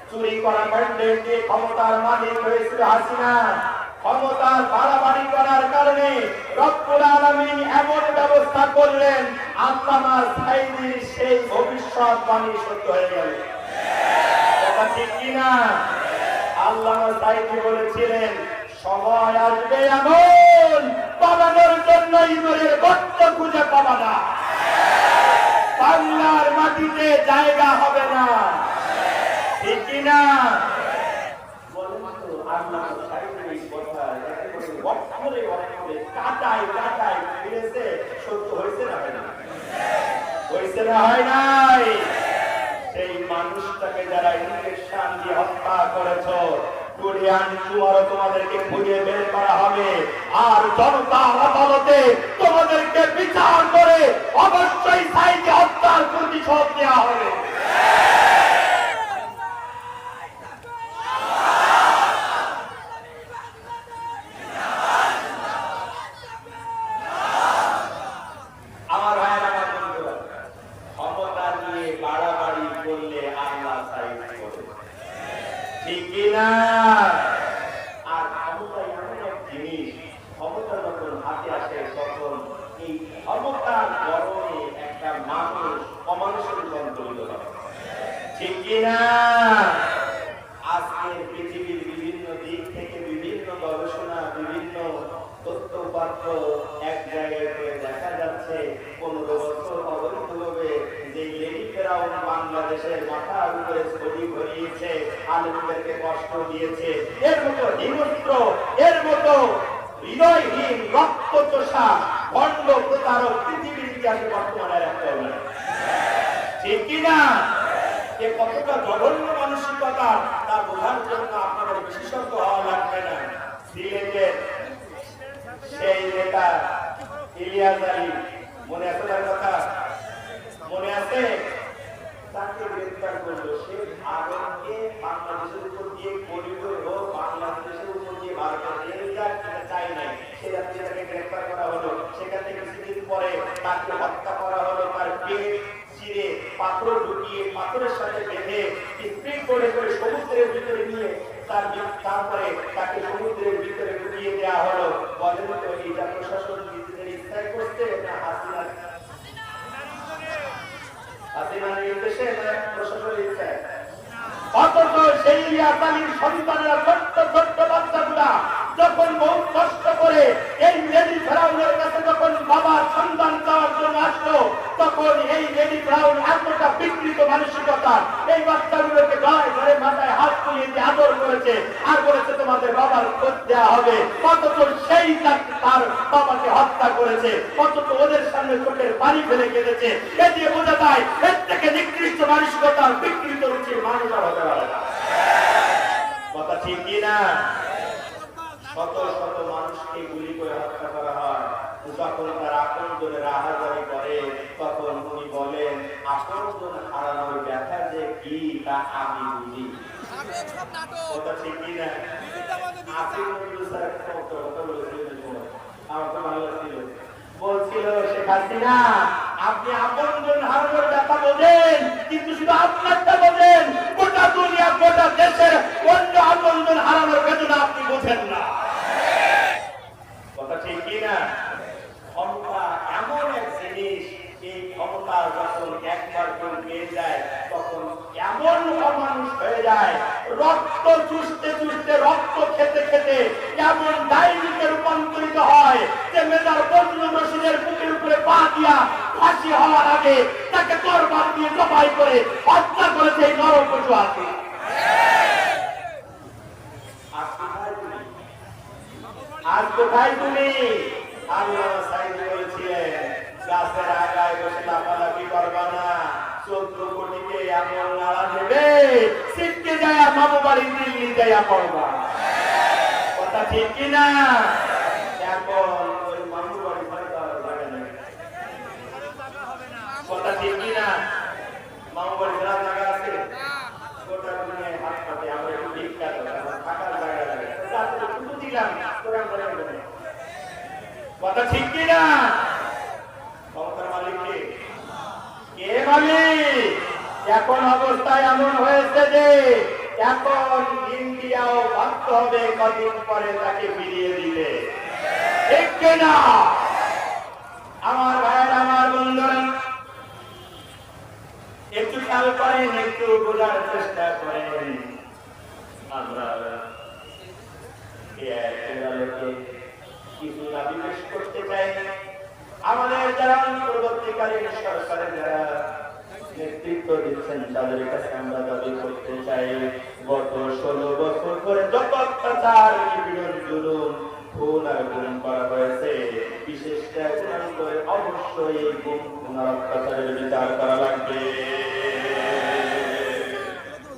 চুরি করা ম্যান্ডেট দিয়ে ক্ষমতার মালিক হয়েছিল হাসিনা। ক্ষমতার বাড়াবাড়ি করার কারণে রব্বুল আলামিন এমন ব্যবস্থা করলেন, আল্লামা সাঈদীর সেই ভবিষ্যৎবাণী সত্য হয়ে গেল। কথা ঠিক কিনা? আল্লামা সাঈদী বলেছিলেন, সময় আসবে এমন পালানোর জন্য ইঁদুরের গর্ত খুঁজে পাবা না, বাংলার মাটিতে জায়গা হবে না। ঠিক কিনা? আল্লামা সাঈদীর এই কথা অক্ষরে অক্ষরে কাটায় কাটায় ফিরেছে, সত্য হয়েছে না হয় না? হয়েছে না হয় নাই? সেই মানুষটাকে যারা ইনজেকশন দিয়ে হত্যা করেছ, তোমাদেরকে খুঁজে বের করা হবে, আর জনতা আদালতে তোমাদেরকে বিচার করে অবশ্যই সাঈদী হত্যার প্রতিশোধ নেওয়া হবে। আমার ভাইয়েরা, আমার বন্ধুরা, ক্ষমতা নিয়ে বাড়াবাড়ি করলে আল্লাহ সাইজ করে। ঠিক কিনা? আর ক্ষমতা এমন এক জিনিস, ক্ষমতা যখন হাতে আসে তখন এই ক্ষমতার গরমে একটা মানুষ অমানুষের রূপান্তরিত হয়। ঠিক কিনা? আজকের পৃথিবীর বিভিন্ন দিক থেকে বিভিন্ন গবেষণা, বিভিন্ন তথ্যপাত্র এক জায়গায় করে দেখা যাচ্ছে 15 বছর অবৈধভাবে যে লেডি ফেরাউন বাংলাদেশের মাথার উপরে ছড়ি ঘুরিয়েছে, আলেমদেরকে কষ্ট দিয়েছে, এর মতো হিংস্র, এর মতো হৃদয়হীন, রক্তচোষা, ভণ্ড প্রতারক পৃথিবীর ইতিহাসে বর্তমানে একটা নয়। ঠিক কিনা? এ কতটা জঘন্য মানসিকতা তা বোঝার জন্য আপনাদের বিশেষজ্ঞ হওয়া লাগবে না। সিলেটের সেই নেতা ইলিয়াস আলী, মনে আছে তার কথা? মনে আছে? তাকে গ্রেফতার করলো। সে আগুনকে বাংলাদেশের উপর দিয়ে করিডোর হোক, বাংলাদেশের উপর দিয়ে ভারতের রেল যাক, চাই নাই। সে যাত্রী তাকে গ্রেফতার করা হলো। সেখান থেকে কিছুদিন পরে তাকে হত্যা করা হলো। তার পেট চিরে পাথর ঢুকিয়ে পাথরের সাথে বেঁধে স্প্রিং করে করে সমুদ্রের ভিতরে নিয়ে তারপরে তাকে সমুদ্রের ভিতরে ঢুকিয়ে দেওয়া হলো। বলেন তো এইটা প্রশাসন নিজেদের ইচ্ছায় করছে না হাসিনার নির্দেশে, প্রশাসনের ইচ্ছায়? অথচ সেই ইলিয়াস আলীর সন্তানেরা ছোট্ট ছোট্ট বাচ্চাগুলা যখন বহু কষ্ট করে এই লেডি ফেরাউনের কাছে যখন বাবার সন্তান চাওয়ার জন্য আসলো, তখন এই লেডি ফেরাউন এতটা বিকৃত মানসিকতা, এই বাচ্চাগুলোকে গায়ে ধরে মাথায় হাত তুলিয়ে দিয়ে আদর করেছে আর বলেছে তোমাদের বাবার খোঁজ দেওয়া হবে, অথচ সেই তার বাবাকে হত্যা করেছে, অথচ ওদের সামনে চোখের পানি ফেলে কেঁদেছে। এ দিয়ে বোঝা যায় এর থেকে নিকৃষ্ট মানসিকতার বিকৃত রুচির মানুষ আর হতে পারে না। কথা ঠিক কিনা? শত শত মানুষকে গুলি করে হত্যা করা হয়, যখন তার আপনজনের রাহাজারি করে তখন উনি বলেন আপনজন হারানোর ব্যথা যে কি তা আমি বুঝি। কথা ঠিক কিনা? আমার তো ভালো লাগছিল, বলছিল শেখ হাসিনা আপনি আপনজন হারানোর ব্যথা বোঝেন, কিন্তু শুধু আপনারটা বোঝেন, গোটা দুনিয়া গোটা দেশের অন্য আপনজন হারানোর বেদনা আপনি বোঝেন না। কথা ঠিক কিনা? ক্ষমতা এমন এক জিনিস, এই ক্ষমতা যখন একবার কেউ পেয়ে যায় তখন এমন অমানুষ হয়ে যায়, রক্ত চুষতে চুষতে রক্ত খেতে খেতে এমন ডাইনিতে রূপান্তরিত হয় যে মেজর বজলুর রশিদের বুকের উপরে পা দিয়া ফাঁসি হওয়ার আগে তাকে তরবারি দিয়ে জবাই করে হত্যা করেছে এই নরপশু আছে। আজ কোথায় তুমি? আল্লাহ সাইদ বলেছিলেন গাছের আগায় বসে লাফালাফি করবা না, 14 কোটিকে এমন নাড়া দেবে সিটকে যায় মামু বাড়ি দিল্লি যাইয়া পড়বা। কথা ঠিক কিনা? এখন ওই মামু বাড়ি লাগে না। কথা ঠিক কিনা? মামু বাড়ি জায়গা আছে, গোটা দুনিয়ায় হাত পাতে আমরা একটু ভিক্ষা থাকার জায়গা লাগে, দিলাম তোরা করে বলে। কথা ঠিক কিনা? ক্ষমতার মালিক কে? কে মালিক? এখন অবস্থায় এমন হয়েছে যে এখন ইন্ডিয়াও ভাবতে হবে কদিন পরে তাকে ফিরিয়ে দিতে, ঠিক কিনা? আমার ভাইয়ের, আমার বন্ধুরা, একটু খেয়াল করেন, একটু বোঝার চেষ্টা করেন। আমরা কিছু দাবি পেশ করতে চাই। আমাদের যারা পরবর্তীকালীন সরকারের যারা নেতৃত্ব দিচ্ছেন তাদের কাছে আমরা দাবি করতে চাই, গত 16 বছর ধরে যত অত্যাচার, নিপীড়ন, জুলুম, খুন আর গুম করা হয়েছে, বিশেষ করে অবশ্যই এই গুম, খুন আর অত্যাচারের বিচার করা লাগবে,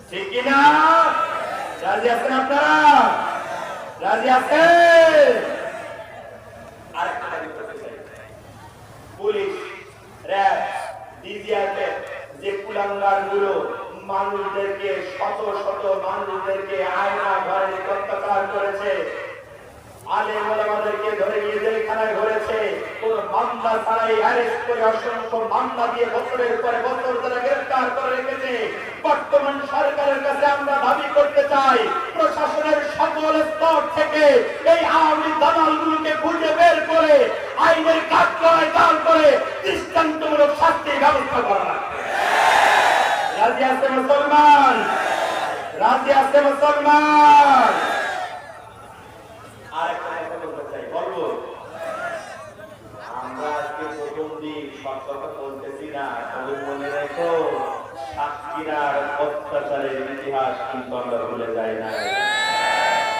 ঠিক কিনা? রাজি আছেন আপনারা? রাজি আছেন? আরেকটা দাবি করতে চাই, পুলিশ, র্যাব, ডিজিএফআই যে কুলাঙ্গার গুলো মানুষদেরকে, শত শত মানুষদেরকে আয়না ঘরে অত্যাচার করেছে, আলেম ওলামাদেরকে ধরে গিয়ে জেলখানায় ভরেছে, কোন মামলা ছাড়াই অ্যারেস্ট করে অসংখ্য মামলা দিয়ে বছরের পরে বছর তারা গ্রেফতার করে রেখেছে। বর্তমান সরকারের কাছে আমরা দাবি করতে চাই, প্রশাসনের সকল স্তর থেকে এই আওয়ামী দালালগুলোকে খুঁজে বের করে আইনের কাঠগড়ায় দাঁড় করে দৃষ্টান্তমূলক শাস্তির ব্যবস্থা করা। রাজি আছে মুসলমান? রাজি আছে মুসলমান? আরেকটা কথা বলতে চাই, বলবো আমরা আজকে প্রথম দিন সব কথা বলতেছি না, তবে মনে রেখো সাতক্ষীরার অত্যাচারের ইতিহাস কিন্তু আমরা ভুলে যাই না,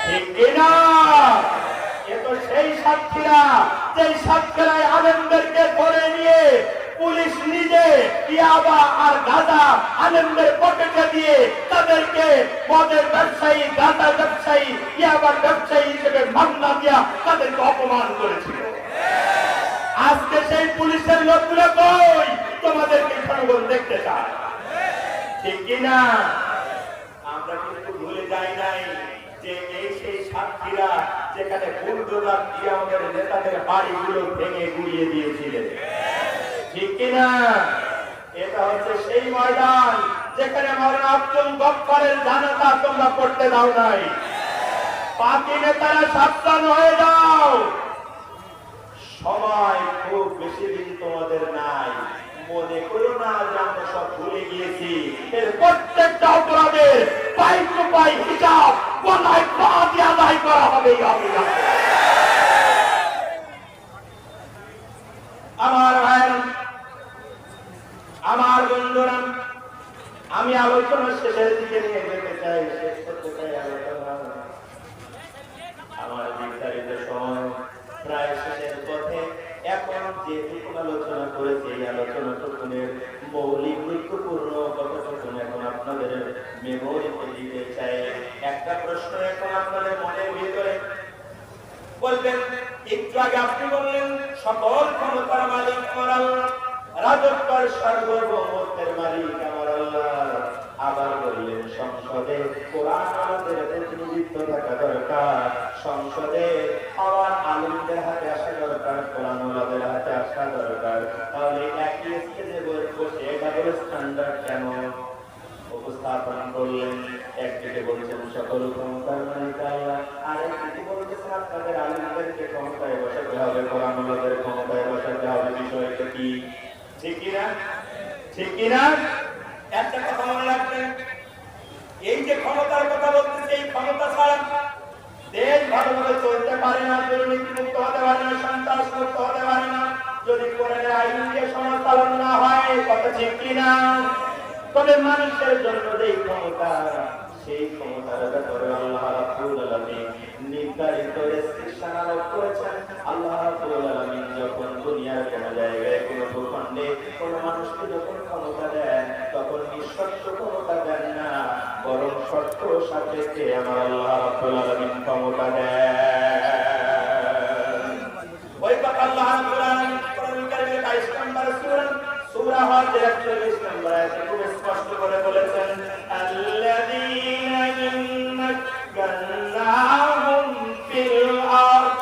ঠিক কিনা? এ তো সেই সাতক্ষীরা, যেই সাতক্ষীরায় আলেমদেরকে ধরে নিয়ে পুলিশ নিজে ইয়াবা আর গাঁজা আলেমদের পকেটে দিয়ে তাদেরকে মদের ব্যবসায়ী, গাঁজা ব্যবসায়ী, ইয়াবার ব্যবসায়ী হিসেবে মামলা দিয়া তাদেরকে অপমান করেছিল। আজকে সেই পুলিশের লোকগুলো কই? তোমাদেরকে জনগণ দেখতে চায়, ঠিক কিনা? আমরা কিন্তু ভুলে যাই নাই যে এই সেই সাতক্ষীরা যেখানে বুলডোজার দিয়ে আমাদের নেতাদের বাড়িগুলো ভেঙে গুড়িয়ে দিয়েছিলেন, ঠিক কিনা? এটা হচ্ছে সেই ময়দান যেখানে মাওলানা আব্দুল গফফারের জানাজা তোমরা পড়তে দাও নাই। বাকি নেতারা সাবধান হয়ে যাও, সময় খুব বেশি দিন তোমাদের নাই। মনে করো না যে আমরা সব ভুলে গিয়েছি। এর প্রত্যেকটা অপরাধের পাই টু পাই হিসাব গলায় পা দিয়ে আদায় করা হবে। হবেই হবে। আমার ভাইয়েরা, আমার বন্ধুরা, আমি আলোচনা শেষের দিকে নিয়ে যেতে চাই, শেষ করতে চাই আলোচনা। আমার বিস্তারিত সময় প্রায় শেষের পথে। এখন যেটুকু আলোচনা করেছি এই আলোচনাটুকুনের মৌলিক গুরুত্বপূর্ণ কথাটুকুন এখন আপনাদের মেমোরিতে দিতে চাই। একটা প্রশ্ন এখন আপনাদের মনের ভিতরে বলবেন, একটু আগে আপনি বললেন সকল ক্ষমতার মালিক আমার আল্লাহ, রাজত্বের সার্বভৌমত্বের মালিক আমার আল্লাহ। আবার বললেন সংসদে কোরআন আমাদের প্রতিনিধিত্ব থাকা দরকার, সংসদে আবার আলিমদের হাতে আসা দরকার, কোরআন ওয়ালাদের হাতে আসা দরকার। তাহলে একই স্টেজে বসে ডাবল স্ট্যান্ডার্ড কেন উপস্থাপন করলেন? একদিকে বলছেন সকল ক্ষমতার মালিক আল্লাহ, আর একদিকে বলতেছেন আপনাদের আলিমদেরকে ক্ষমতায় বসাতে হবে, কোরআন ওয়ালাদের ক্ষমতায় বসাতে হবে। বিষয়টা কি? ঠিক কিনা? ঠিক কিনা? একটা কথা মনে রাখবেন, এই যে ক্ষমতার কথা বলতেছে, এই ক্ষমতা ছাড়া দেশ ভালোভাবে চলতে পারে না, দুর্নীতি মুক্ত হতে পারে না, সন্ত্রাস মুক্ত হতে পারে না, যদি কোরআনের আইন দিয়ে সমাজ চালন না হয়। কথা ঠিক কিনা? তবে মানুষের জন্য যে ক্ষমতা, সেই ক্ষমতার ব্যাপারে আল্লাহ রাব্বুল আলামিন নির্ধারিত রেস্ট্রিকশন আরোপ করেছেন। আল্লাহ রাব্বুল আলামিন যখন দুনিয়ার কোন জায়গায় কোন ভূখণ্ডে কোন মানুষকে যখন ক্ষমতা দেন, তখন নিঃশর্ত ক্ষমতা দেন না, বরং শর্ত সাপেক্ষে আমার আল্লাহ রাব্বুল আলামিন ক্ষমতা দেন। ওই কথা আল্লাহ রাব্বুল আলামিন কোরআন কারীমের 22 নম্বর সূরা হজের 41 নম্বর আয়াতে খুব স্পষ্ট করে বলেছেন, আল্লাযীনা ইন্নাকান্নাহুম ফিল আরদ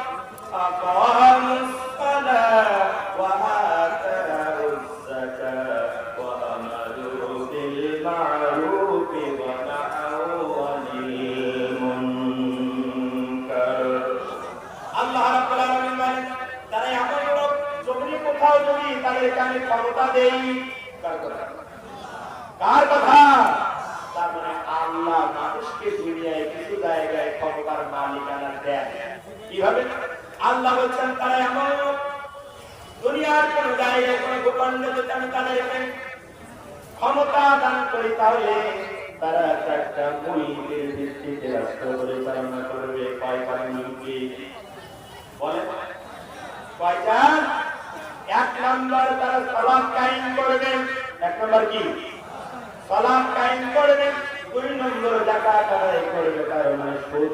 আকামুস সালাহ ওয়া আতাউজ যাকাত ওয়া আমালু বিল মা'রুফ ওয়া নাহাউ আনিল মুনকার। আল্লাহ রাব্বুল আলামিন বলেন, তারা এমন লোক জমিনে কোথাও যদি তাদেরকে আমি ক্ষমতা দেই, কার কথা? কার কথা? তার মানে আল্লাহ মানুষকে দুনিয়ায় কিছু জায়গায় ক্ষমতার মালিকানা দেন। কিভাবে? আল্লাহ বলছেন তারা এমন লোক, দুনিয়ার কোন জায়গায় কোন ভূখণ্ডে যদি আমি তাদেরকে ক্ষমতা দান করি, তাহলে তারা একটা মূলের ভিত্তিতে রাষ্ট্র পরিচালনা করবে। কয়টা মূলকে বলে? কয়টা? এক নম্বর, তারা সালাত কায়েম করবে। এক নম্বর কি? সালাত কায়েম করবে। দুই নম্বর, যাকাত আদায় করবে। তার মানে সুদ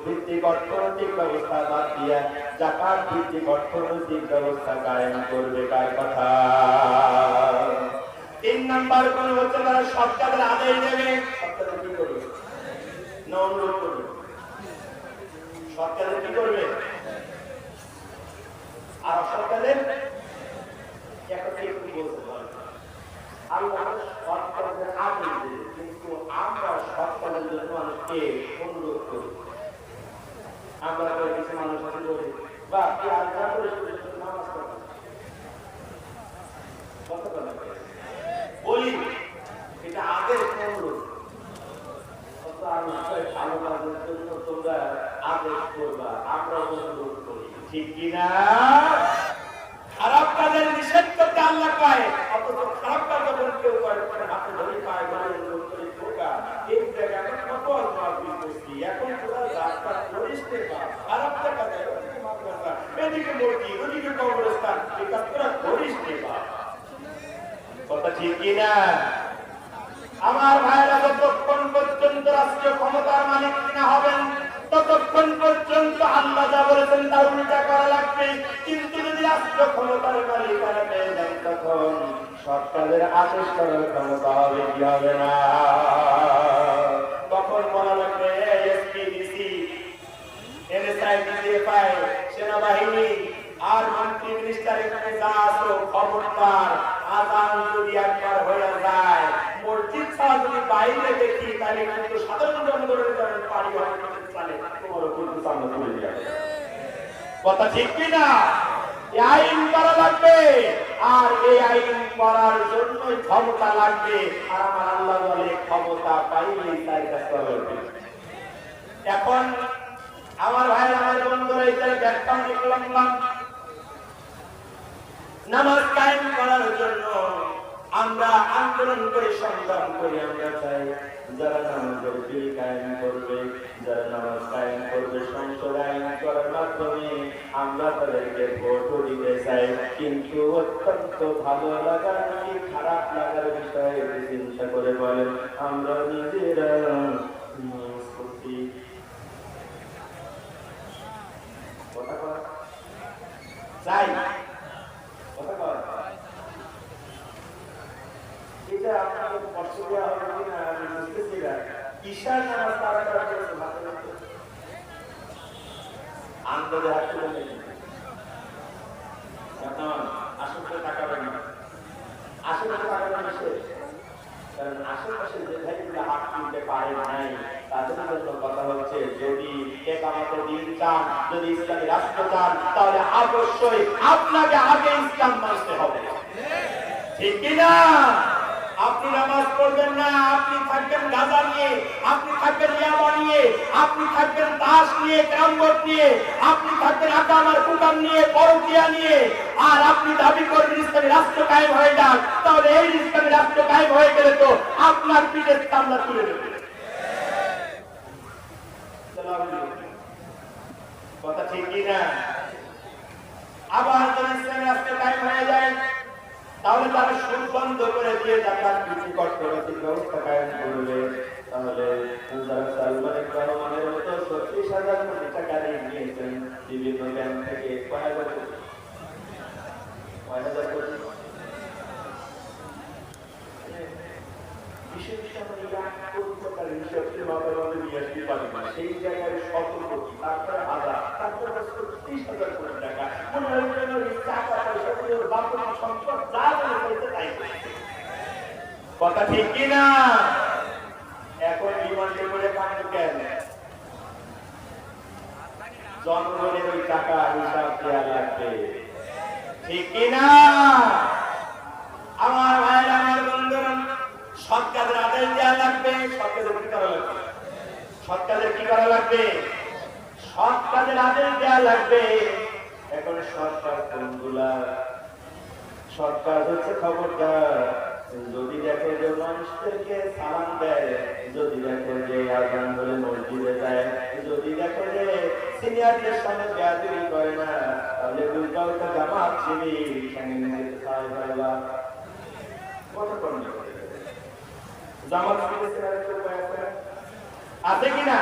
ভিত্তিক অর্থনৈতিক ব্যবস্থা বাদ দিয়া যাকাত ভিত্তিক অর্থনৈতিক ব্যবস্থা কায়েম করবে। কার কথা? তিন নম্বর কোন হচ্ছে, তারা সরকারের আদায় দেবে। সরকারের কি করবে? না অনুরোধ করবে? সরকারের কি করবে? আর সরকারের একটি বলতে পারে আল্লাহ সরকারের আদেশ দেবে, কিন্তু আমরা সরকারের জন্য মানুষকে অনুরোধ করি। আমরা কিছু মানুষ আছে বলি, বা কি আল্লাহ করে নামাজ পড়ে বলি, এটা আদেশ অনুরোধ। ভালো কাজের জন্য তোমরা আদেশ করবা, আমরা অনুরোধ করি। ঠিক কিনা? খারাপ কাজের নিষেধ করতে আল্লাহ পায়, অথচ খারাপ কাজ যখন কেউ করে হাতে ধরে পায় অনুরোধ করে ঢোকা, এই জায়গায় কত মারপিট করছি, এখন তোরা রাস্তা করিস না, খারাপ টাকা দেয়, এদিকে মোদি, ওদিকে কংগ্রেস্তান, এই কাজটা করিস না। কথা ঠিক কিনা? আমার ভাইরা যতক্ষণ পর্যন্ত রাষ্ট্রীয় ক্ষমতার মালিক কিনা হবেন, ততক্ষণ পর্যন্ত আল্লাহ যা বলেছেন তা উল্টা করা লাগবে। কিন্তু যদি রাষ্ট্র ক্ষমতার মালিকানা পেয়ে যান, তখন সরকারের আদেশ করার ক্ষমতা হবে কি হবে না? তখন বলা লাগবে এসপিডিসি, এনএসআই, ডিজিএফআই, সেনাবাহিনী আর মন্ত্রী মিনিস্টার এখানে যা আসো, খবরদার আযান যদি একবার হয়ে যায়, মসজিদ ছাড়া যদি বাইরে দেখি, তাহলে কিন্তু সাধারণ জনগণের জন্য পারি হয় চলে, তোমার কিন্তু সামনে তুলে দেওয়া হবে। কথা ঠিক কিনা? এই আইন করা লাগবে, আর এই আইন করার জন্য ক্ষমতা লাগবে। আর আমার আল্লাহ বলে ক্ষমতা পাইলেই তার কাছে হবে। এখন আমার ভাই আমার বন্ধুরা এটার ব্যাখ্যা দেখলাম না। নামাজ কায়েম করার জন্য আমরা আন্দোলন করে সংগ্রাম করি। আমরা চাই যারা নামাজের বিল কায়েম করবে, যারা নামাজ কায়েম করবে সংসদ আইন করার মাধ্যমে আমরা তাদেরকে ভোট দিতে চাই। কিন্তু অত্যন্ত ভালো লাগার কি খারাপ লাগার বিষয় চিন্তা করে বলেন, আমরা নিজেরা চাই এটা আপনাদের কষ্ট দেওয়া হবে কিনা আমি বুঝতেছি না। ঈশার নামাজ তারা তারা করেছে আন্দাজে হাত তুলে নেই। এখন আসলে তাকাবেন না, আসলে তাকাবেন না সে, কারণ আশেপাশে যে ভাইগুলো হাত তুলতে পারে নাই তাদের জন্য কথা হচ্ছে, যদি একামতের দিন চান, যদি ইসলামী রাষ্ট্র চান, তাহলে অবশ্যই আপনাকে আগে ইসলাম মানতে হবে, ঠিক কিনা? আপনি নামাজ পড়বেন না, আপনি থাকবেন গাঁজা নিয়ে, আপনি থাকবেন ইয়াবা নিয়ে, আপনি থাকবেন তাস নিয়ে, ক্যারমবোর্ড নিয়ে, আপনি থাকবেন আকাম আর কুকাম নিয়ে, পরকিয়া নিয়ে, আর আপনি দাবি করবেন ইসলামী রাষ্ট্র কায়েম হয়ে যাক। তাহলে এই ইসলামী রাষ্ট্র কায়েম হয়ে গেলে তো আপনার পিঠে চামড়া তুলে দেবে। কথা ঠিক কিনা? আবার যদি ইসলামী রাষ্ট্র কায়েম হয়ে যায় তাহলে তারা সুদ বন্ধ করে দিয়ে জাকাত বৃদ্ধি করতে ব্যবস্থা কায়েম করবে। তাহলে সালমান রহমানের মতো ৩৬,০০০ কোটি টাকা ঋণ নিয়েছেন বিভিন্ন ব্যাংক থেকে, কয় হাজার কোটি সেই জায়গায় ১৭ কোটি, তারপরে হাজার, তারপরে ৩০,০০০ কোটি টাকা। কথা ঠিক কিনা? এখন ডিমান্ডে করে কাণ্ড কেন? জনগণের ওই টাকা হিসাব দেওয়া লাগবে, ঠিক কিনা? আমার ভাইয়ের, আমার বন্ধুরা, সৎ কাজের আদেশ দেওয়া লাগবে। সৎ কাজের কি করা লাগবে? সৎ কাজের কি করা লাগবে? সৎ কাজের আদেশ দেওয়া লাগবে। এখন সৎ কাজ কোনগুলা? সৎ কাজ হচ্ছে খবরদার যদি দেখে যে মানুষদেরকে সালাম দেয়, যদি দেখে যে আযান বলে মসজিদে যায়, যদি দেখে যে সিনিয়রদের সামনে বেয়াদবি করে না, তাহলে বুঝবাও তো জামাত শিবির জামাত শিবির আছে কিনা?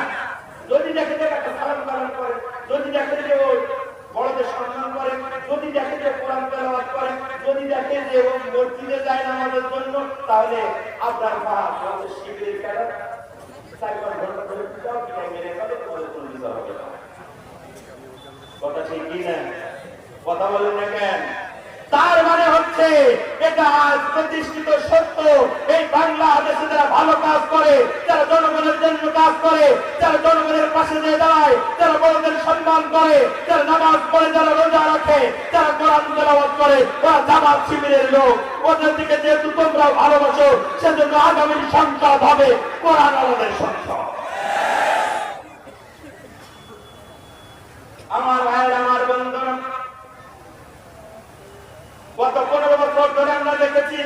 যদি দেখে যে একটা সালাম পালন করে, যদি দেখে যে ওই বড়দের সম্মান করে, যদি দেখে যে কোরআন তেলাওয়াত করে, যদি দেখে যে ওই মসজিদে যায় নামাজের জন্য, তাহলে আপনার বড়দের শিবিরের কারণে ৪-৫ ঘন্টা ধরে পিটাও, পিটাই মেরে ফেলে, তোমাদের কোনো বিচার হবে না। কথা ঠিক কিনা? কথা বলেন না কেন? তার মানে হচ্ছে এটা আজ প্রতিষ্ঠিত সত্য, এই বাংলাদেশে যারা ভালো কাজ করে, যারা জনগণের জন্য কাজ করে, যারা জনগণের পাশে নিয়ে দাঁড়ায়, যারা বড়দের সম্মান করে, যারা নামাজ পড়ে, যারা রোজা রাখে, যারা কোরআন তেলাওয়াত করে, ওরা জামাত শিবিরের লোক। ওদের দিকে যেহেতু তোমরা ভালোবাসো, সেজন্য আগামীর সংসদ হবে কোরআন আলোদের সংসদ। আমার ভাইয়ের, আমার বন্ধুরা, গত ১৫ বছর ধরে আমরা দেখেছি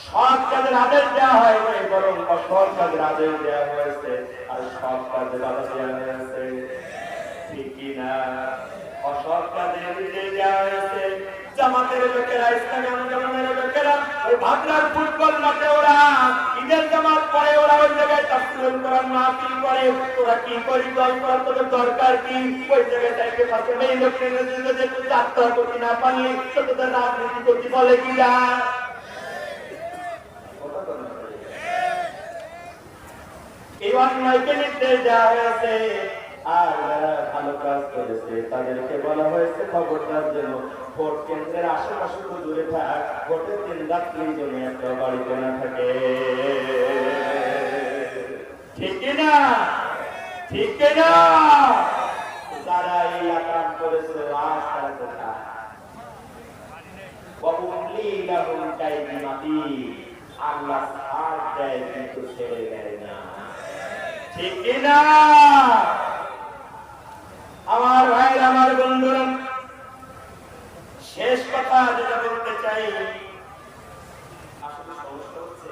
সৎ কাজের আদেশ দেওয়া হয় নাই, বরং অসৎ কাজের আদেশ দেওয়া হয়েছে, আর সৎ কাজে বাধা দেওয়া হয়েছে, ঠিক কিনা? অসৎ কাজে দেওয়া হয়েছে। জামাতের লোকেরা, ইসলামী আন্দোলনের লোকেরা ওই ভাবনার ফুটবল মাঠে ওরা ঈদের জামাত পরে ওরা ওই জায়গায় তাফসীরুল কোরআন মাহফিল করে। তোরা কি করি দল করার তোদের দরকার কি? ওই জায়গায় তাইকে পাশে এই লোকের নেতৃত্বে যে তুই যাত্রা করতে না পারলি তো তোদের রাজনীতি করতে বলে কি যা? এই অন্যায়কে নির্দেশ দেওয়া হয়েছে, আর যারা ভালো কাজ করেছে তাদেরকে বলা হয়েছে খবরদার যেন ভোট কেন্দ্রের আশেপাশে তো দূরে থাক, ভোটের দিন রাত্রি যেন একটা বাড়িতে না থাকে, ঠিক কিনা? ঠিক কিনা? যারা এই আকাম করেছে রাস্তার কথা আল্লাহ ছাড় দেয় কিন্তু ছেড়ে দেয় না, ঠিক কিনা? আমার ভাইয়ের, আমার বন্ধুরা, শেষ কথা যেটা বলতে চাই, আসলে সমস্যা হচ্ছে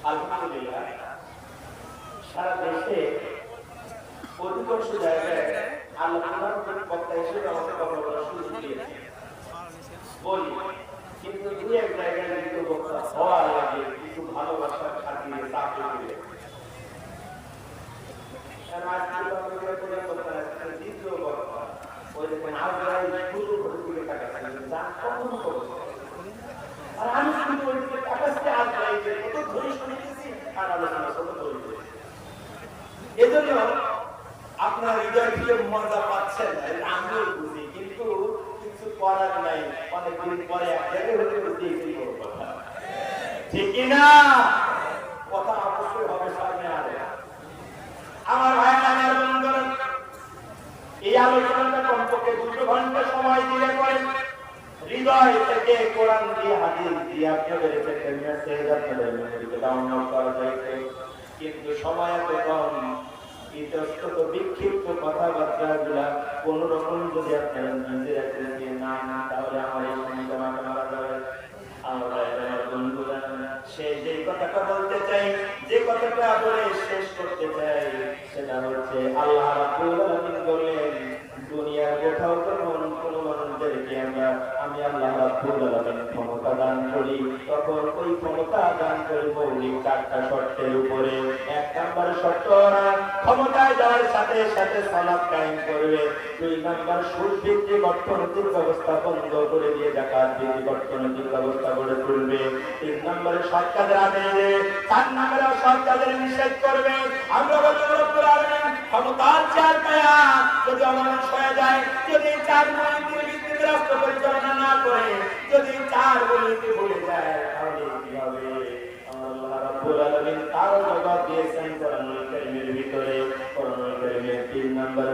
আলহামদুলিল্লাহ সারা দেশে অধিকাংশ জায়গায় আল্লাহ বক্তা হিসেবে আমাকে কথা বলার সুযোগ দিয়েছে বলি, কিন্তু দু এক জায়গায় দ্বিতীয় বক্তা হওয়ার আগে কিছু ভালোবাসার খাতিরে চাকরি করে দ্বিতীয় বক্তা ওই দেখেন আগ্রায় শুরু করে দিকে তাকাচ্ছেন, যা কখন করছে আর আমি শুধু ওই দিকে তাকাচ্ছি, আগ্রায় কত ধরে শুনেছি আর আলোচনা কত ধরে। এজন্য আপনার হৃদয় থেকে মজা পাচ্ছেন, আমিও বুঝি, কিন্তু কিছু করার নাই। অনেকদিন পরে এক জায়গায় হতে দিয়েছি কথা, ঠিক না? কথা অবশ্যই হবে সামনে আরে। আমার ভাই, আমার বন্ধুরা, এই আলোচনাটা কমপক্ষে 2 ঘন্টা সময় দিয়ে করেন, হৃদয় থেকে কোরআন দিয়ে হাদিস দিয়ে আপনাদের একটা মেসেজ আপনাদের মেমোরিতে ডাউনলোড করা যায়, কিন্তু সময় এত কম। ইতস্তত বিক্ষিপ্ত কথাবার্তা গুলা কোন রকম যদি আপনারা নিজেরা দিয়ে না তাহলে আমার এই সময়টা মারা যাবে। আমরা বন্ধুরা, সে যে কথাটা বলতে চাই, যে কথাটা বলে শেষ করতে চাই, সেটা হচ্ছে আল্লাহ রাব্বুল আলামিন বলেন, দুনিয়ার কোথাও কোন মানুষদেরকে আমি আল্লাহ রাব্বুল আলামিন ক্ষমতা দান করি, তখন ওই ক্ষমতা দান করি মৌলিক 4টা শর্তের উপরে। 1 নাম্বার শর্ত, ক্ষমতায় যাওয়ার সাথে সাথে সালাত কায়েম করবে। 2 নাম্বার, সুদ ভিত্তিক অর্থনৈতিক ব্যবস্থা বন্ধ করে দিয়ে যাকাত ভিত্তিক অর্থনৈতিক ব্যবস্থা গড়ে তুলবে। 3 নম্বরে সৎ কাজের আদেশ দেবে। 4 নম্বরে অসৎ কাজের নিষেধ করবে। আমরা বলতে রব্বুল আলামিন ক্ষমতার 4 পায়া যদি অমানুষ হয়ে যায়, যদি 4 মূলনীতির ভিত্তিতে রাষ্ট্র পরিচালনা না করে, যদি 4 মূলনীতি ভুলে যায়, তাহলে কি হবে? আল্লাহ রাব্বুল আলামিন তার জবাব দিয়েছেন কোরআনুল কারীমের ভিতরে। কোরআনুল কারীমের 3 নম্বর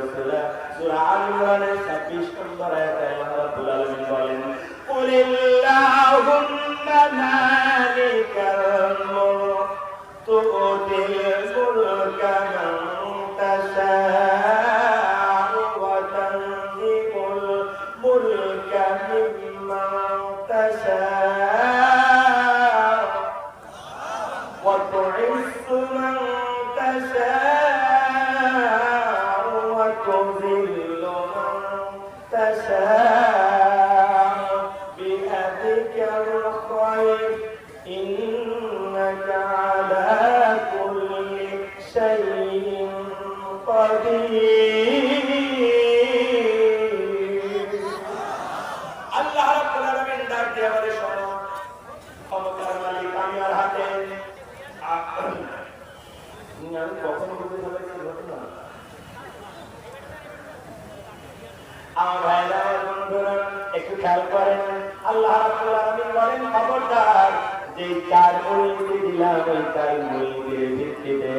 সূরা আল ইমরানের 26 নম্বর আয়াতে আল্লাহ রাব্বুল আলামিন বলেন, কুলিল্লাহুম্মা মালিকাল মুলক তু'তিল মুলকা মান তাশা'উ ওয়া তানজি'ুল মুলকা মিম্মান তাশা'উ ওয়া তু'ইজ্জু মান তাশা'উ ওয়া তুযিল্লু মান তাশা'উ বিয়াদিকাল খায়র ইন্নাকা আলা কুল্লি শাইইন কাদির। আল্লাহ রাব্বুল আলামিন ডাক দিয়ে বলে, শোনো, ক্ষমতার মালিক আমি আর হাতে। আমি কখনো বলতে চাইছি ঘটনা, আমার ভাইরা, বন্ধুরা, একটু খেয়াল করেন। আল্লাহ রাব্বুল আলামিন বলেন, খবরদার, যে 4 মূলনীতি দিলাম, ওই 4 মূলনীতির ভিত্তিতে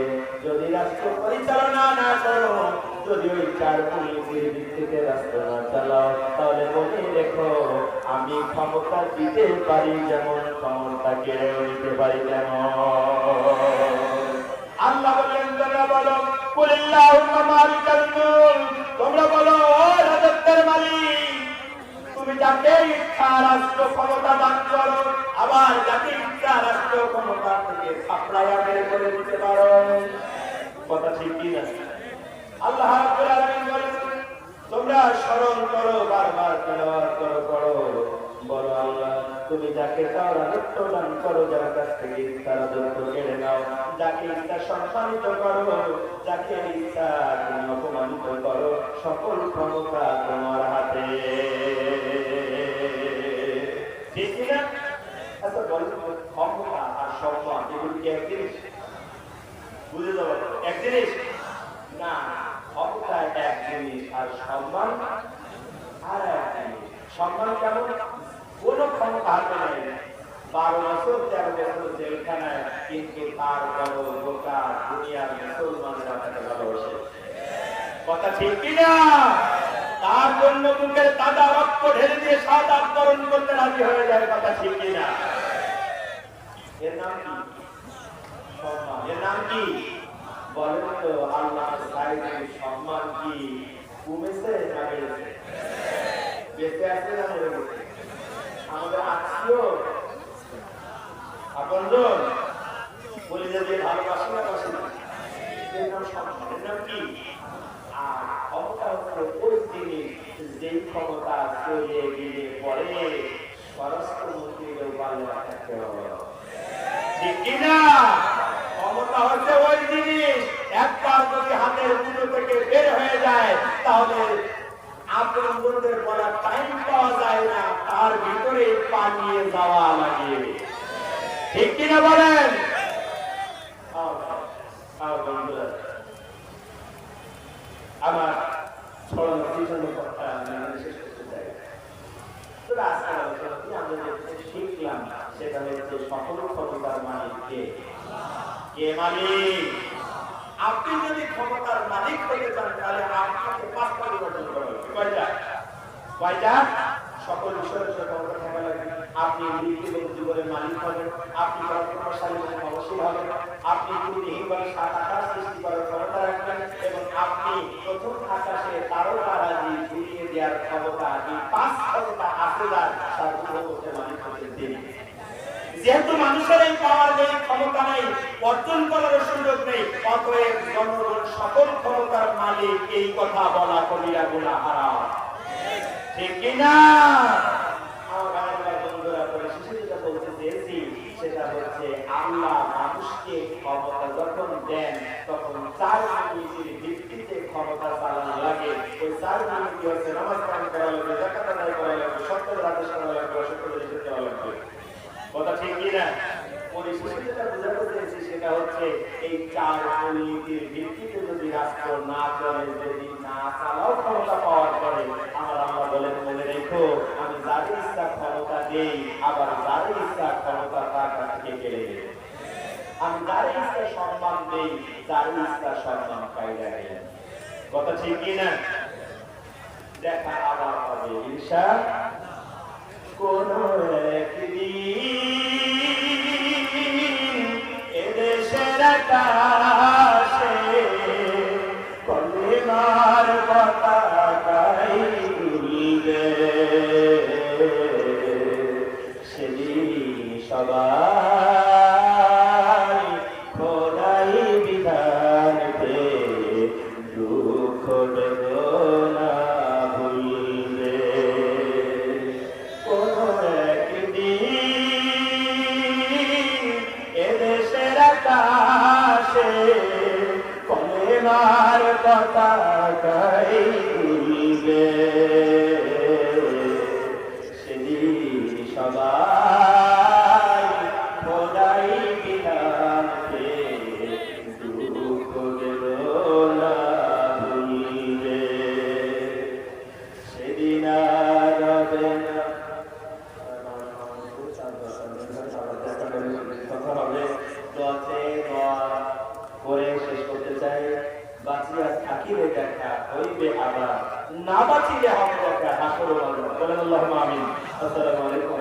যদি রাষ্ট্র পরিচালনা না করো, যদি ওই 4 মূলনীতির ভিত্তিতে রাষ্ট্র না চালাও, তাহলে মনে রেখো, আমি ক্ষমতা দিতে পারি যেমন, ক্ষমতা কেড়েও নিতে পারি তেমন। আল্লাহ বললেন, তোমরা বলো, কুলিল্লাহুম্মা মালিকাল মুলক, তোমরা বলো, ও রাজত্বের মালিক, তুমি যাকে ইচ্ছা রাষ্ট্র ক্ষমতা দান করো, আবার যাকে ইচ্ছা রাষ্ট্র ক্ষমতা থেকে থাপড়াইয়া বের করে দিতে পারো। কথা ঠিক কি না? আল্লাহ রাব্বুল আলামিন বলেন, তোমরা স্মরণ করো, বারবার তেলাওয়াত করো, বলো, আল্লাহ তুমি যাকে চাও রাজত্ব দান করো, যার কাছ থেকে ইচ্ছা রাজত্ব কেড়ে নাও, যাকে ইচ্ছা সম্মানিত করো, যাকে ইচ্ছা তুমি অপমানিত করো, সকল ক্ষমতা তোমার হাতে। ঠিক না? আচ্ছা বলেন, ক্ষমতা আর সম্মান এগুলি কি এক জিনিস? বুঝে যাবো এক জিনিস না। ক্ষমতা এক জিনিস আর সম্মান আর এক জিনিস। সম্মান কেমন? কোন ক্ষমতা হাতে নেই, 12 বছর 13 বছর জেলখানায়, কিন্তু তার বড় গোটা দুনিয়ার মুসলমানরা তাকে ভালোবাসে। কথা ঠিক কিনা? তার জন্য মুখের তাজা রক্ত ঢেলে দিয়ে শাহাদাত বরণ করতে রাজি হয়ে যায়। কথা ঠিক কিনা? এর নাম কি? সম্মান। এর নাম কি? বলেন তো, আল্লাহর বাইরে সম্মান কি কমেছে না বেড়েছে? বেঁচে আছে না মরে গেছে? আমাদের আত্মীয় আপনজন বলে যে ভালোবাসি না বাসি না, এর নাম সম্মান। এর নাম কি? আর ক্ষমতা হচ্ছে ওই জিনিস যেই ক্ষমতা চলে গিয়ে পরে স্বরাষ্ট্রমন্ত্রীরও পাল্লা থাকতে হবে, ঠিক কিনা? ক্ষমতা হচ্ছে ওই জিনিস একবার যদি হাতের মুঠো থেকে বের হয়ে যায় তাহলে আপনজনদের বলার টাইম পাওয়া যায় না, তার ভিতরে পালিয়ে যাওয়া লাগে, ঠিক কিনা বলেন? আমার ছড়ানো পিছনে কথা আমি শেষ করতে চাই। তবে আজকে আলোচনাটি আমরা যে শিখলাম সেটা হচ্ছে সকল ক্ষমতার মালিক কে? কে মালিক? আপনি যদি ক্ষমতার মালিক হতে চান তাহলে আপনাকে পাঁচটা নির্বাচন করা হবে। কয়টা? কয়টা? সকল বিষয়ের ক্ষমতা থাকা লাগবে। আপনি ব্যক্তিগত জীবনের মালিক হবেন, আপনি প্রভাবশালী অবশ্যই হবেন, আপনি বুদ্ধিহীনভাবে সাত আকাশ সৃষ্টি করার ক্ষমতা রাখবেন এবং আপনি প্রথম আকাশে তারকারাজি ঘুরিয়ে দেওয়ার ক্ষমতা, এই পাঁচ ক্ষমতা আছে যার সার্বভৌমত্বের মালিক হচ্ছেন তিনি। যেহেতু মানুষের এই পাওয়ার নেই, ক্ষমতা নেই, অর্জন করার সুযোগ নেই, অতএব জনগণ সকল ক্ষমতার মালিক, এই কথা বলা কবিরা গুনাহ হারাম, ঠিক কিনা? সেটা হচ্ছে আল্লাহ মানুষকে ক্ষমতা যখন দেন তখন চার মিনিটের ভিত্তিতে ক্ষমতা চালানো লাগে। ওই 4 মিনিট হচ্ছে নামাজ কায়েম করা লাগবে, যাকাত আদায় করা লাগবে, সত্যের আদেশ করা লাগবে, অসত্যের নিষেধ করা লাগবে। কথা ঠিক কিনা? পরিশেষে যেটা বোঝাতে চেয়েছি সেটা হচ্ছে এই 4 মিনিটের ভিত্তিতে যদি রাষ্ট্র না চলে, যদি না চালাও ক্ষমতা পাওয়ার পরে, আমার আল্লাহ বলেন মনে রেখো আমি যার ইচ্ছা ক্ষমতা দেই, আবার যার ইচ্ছা ক্ষমতা তার কাছ থেকে কেড়ে নেই। আমি যার ইচ্ছা সম্মান দেই, যার ইচ্ছা সম্মান কায়দা নেই। কথা ঠিক কিনা? দেখা আবার হবে ইনশাআল্লাহ কোন একদিন এদেশের আকাশে কলিমার পতাকাই উড়বে, সেদিন সবাই খোদাই বিধান পেয়ে দুঃখ বেদনা ভুলবে। কোন একদিন এদেশের আকাশে কলেমার পতাকাই উড়বে, সেদিন সবাই খোদাই বিধান পেয়ে দুঃখ বেদনা ভুলবে, সেদিন আর হবে না। কথা হবে করে শেষ করতে চাই। বাঁচিয়া থাকিলে দেখা হইবে আবার, না বাঁচিলে হবে দেখা হাসর বলেন আল্লাহুম্মা আমিন। আসসালামু আলাইকুম।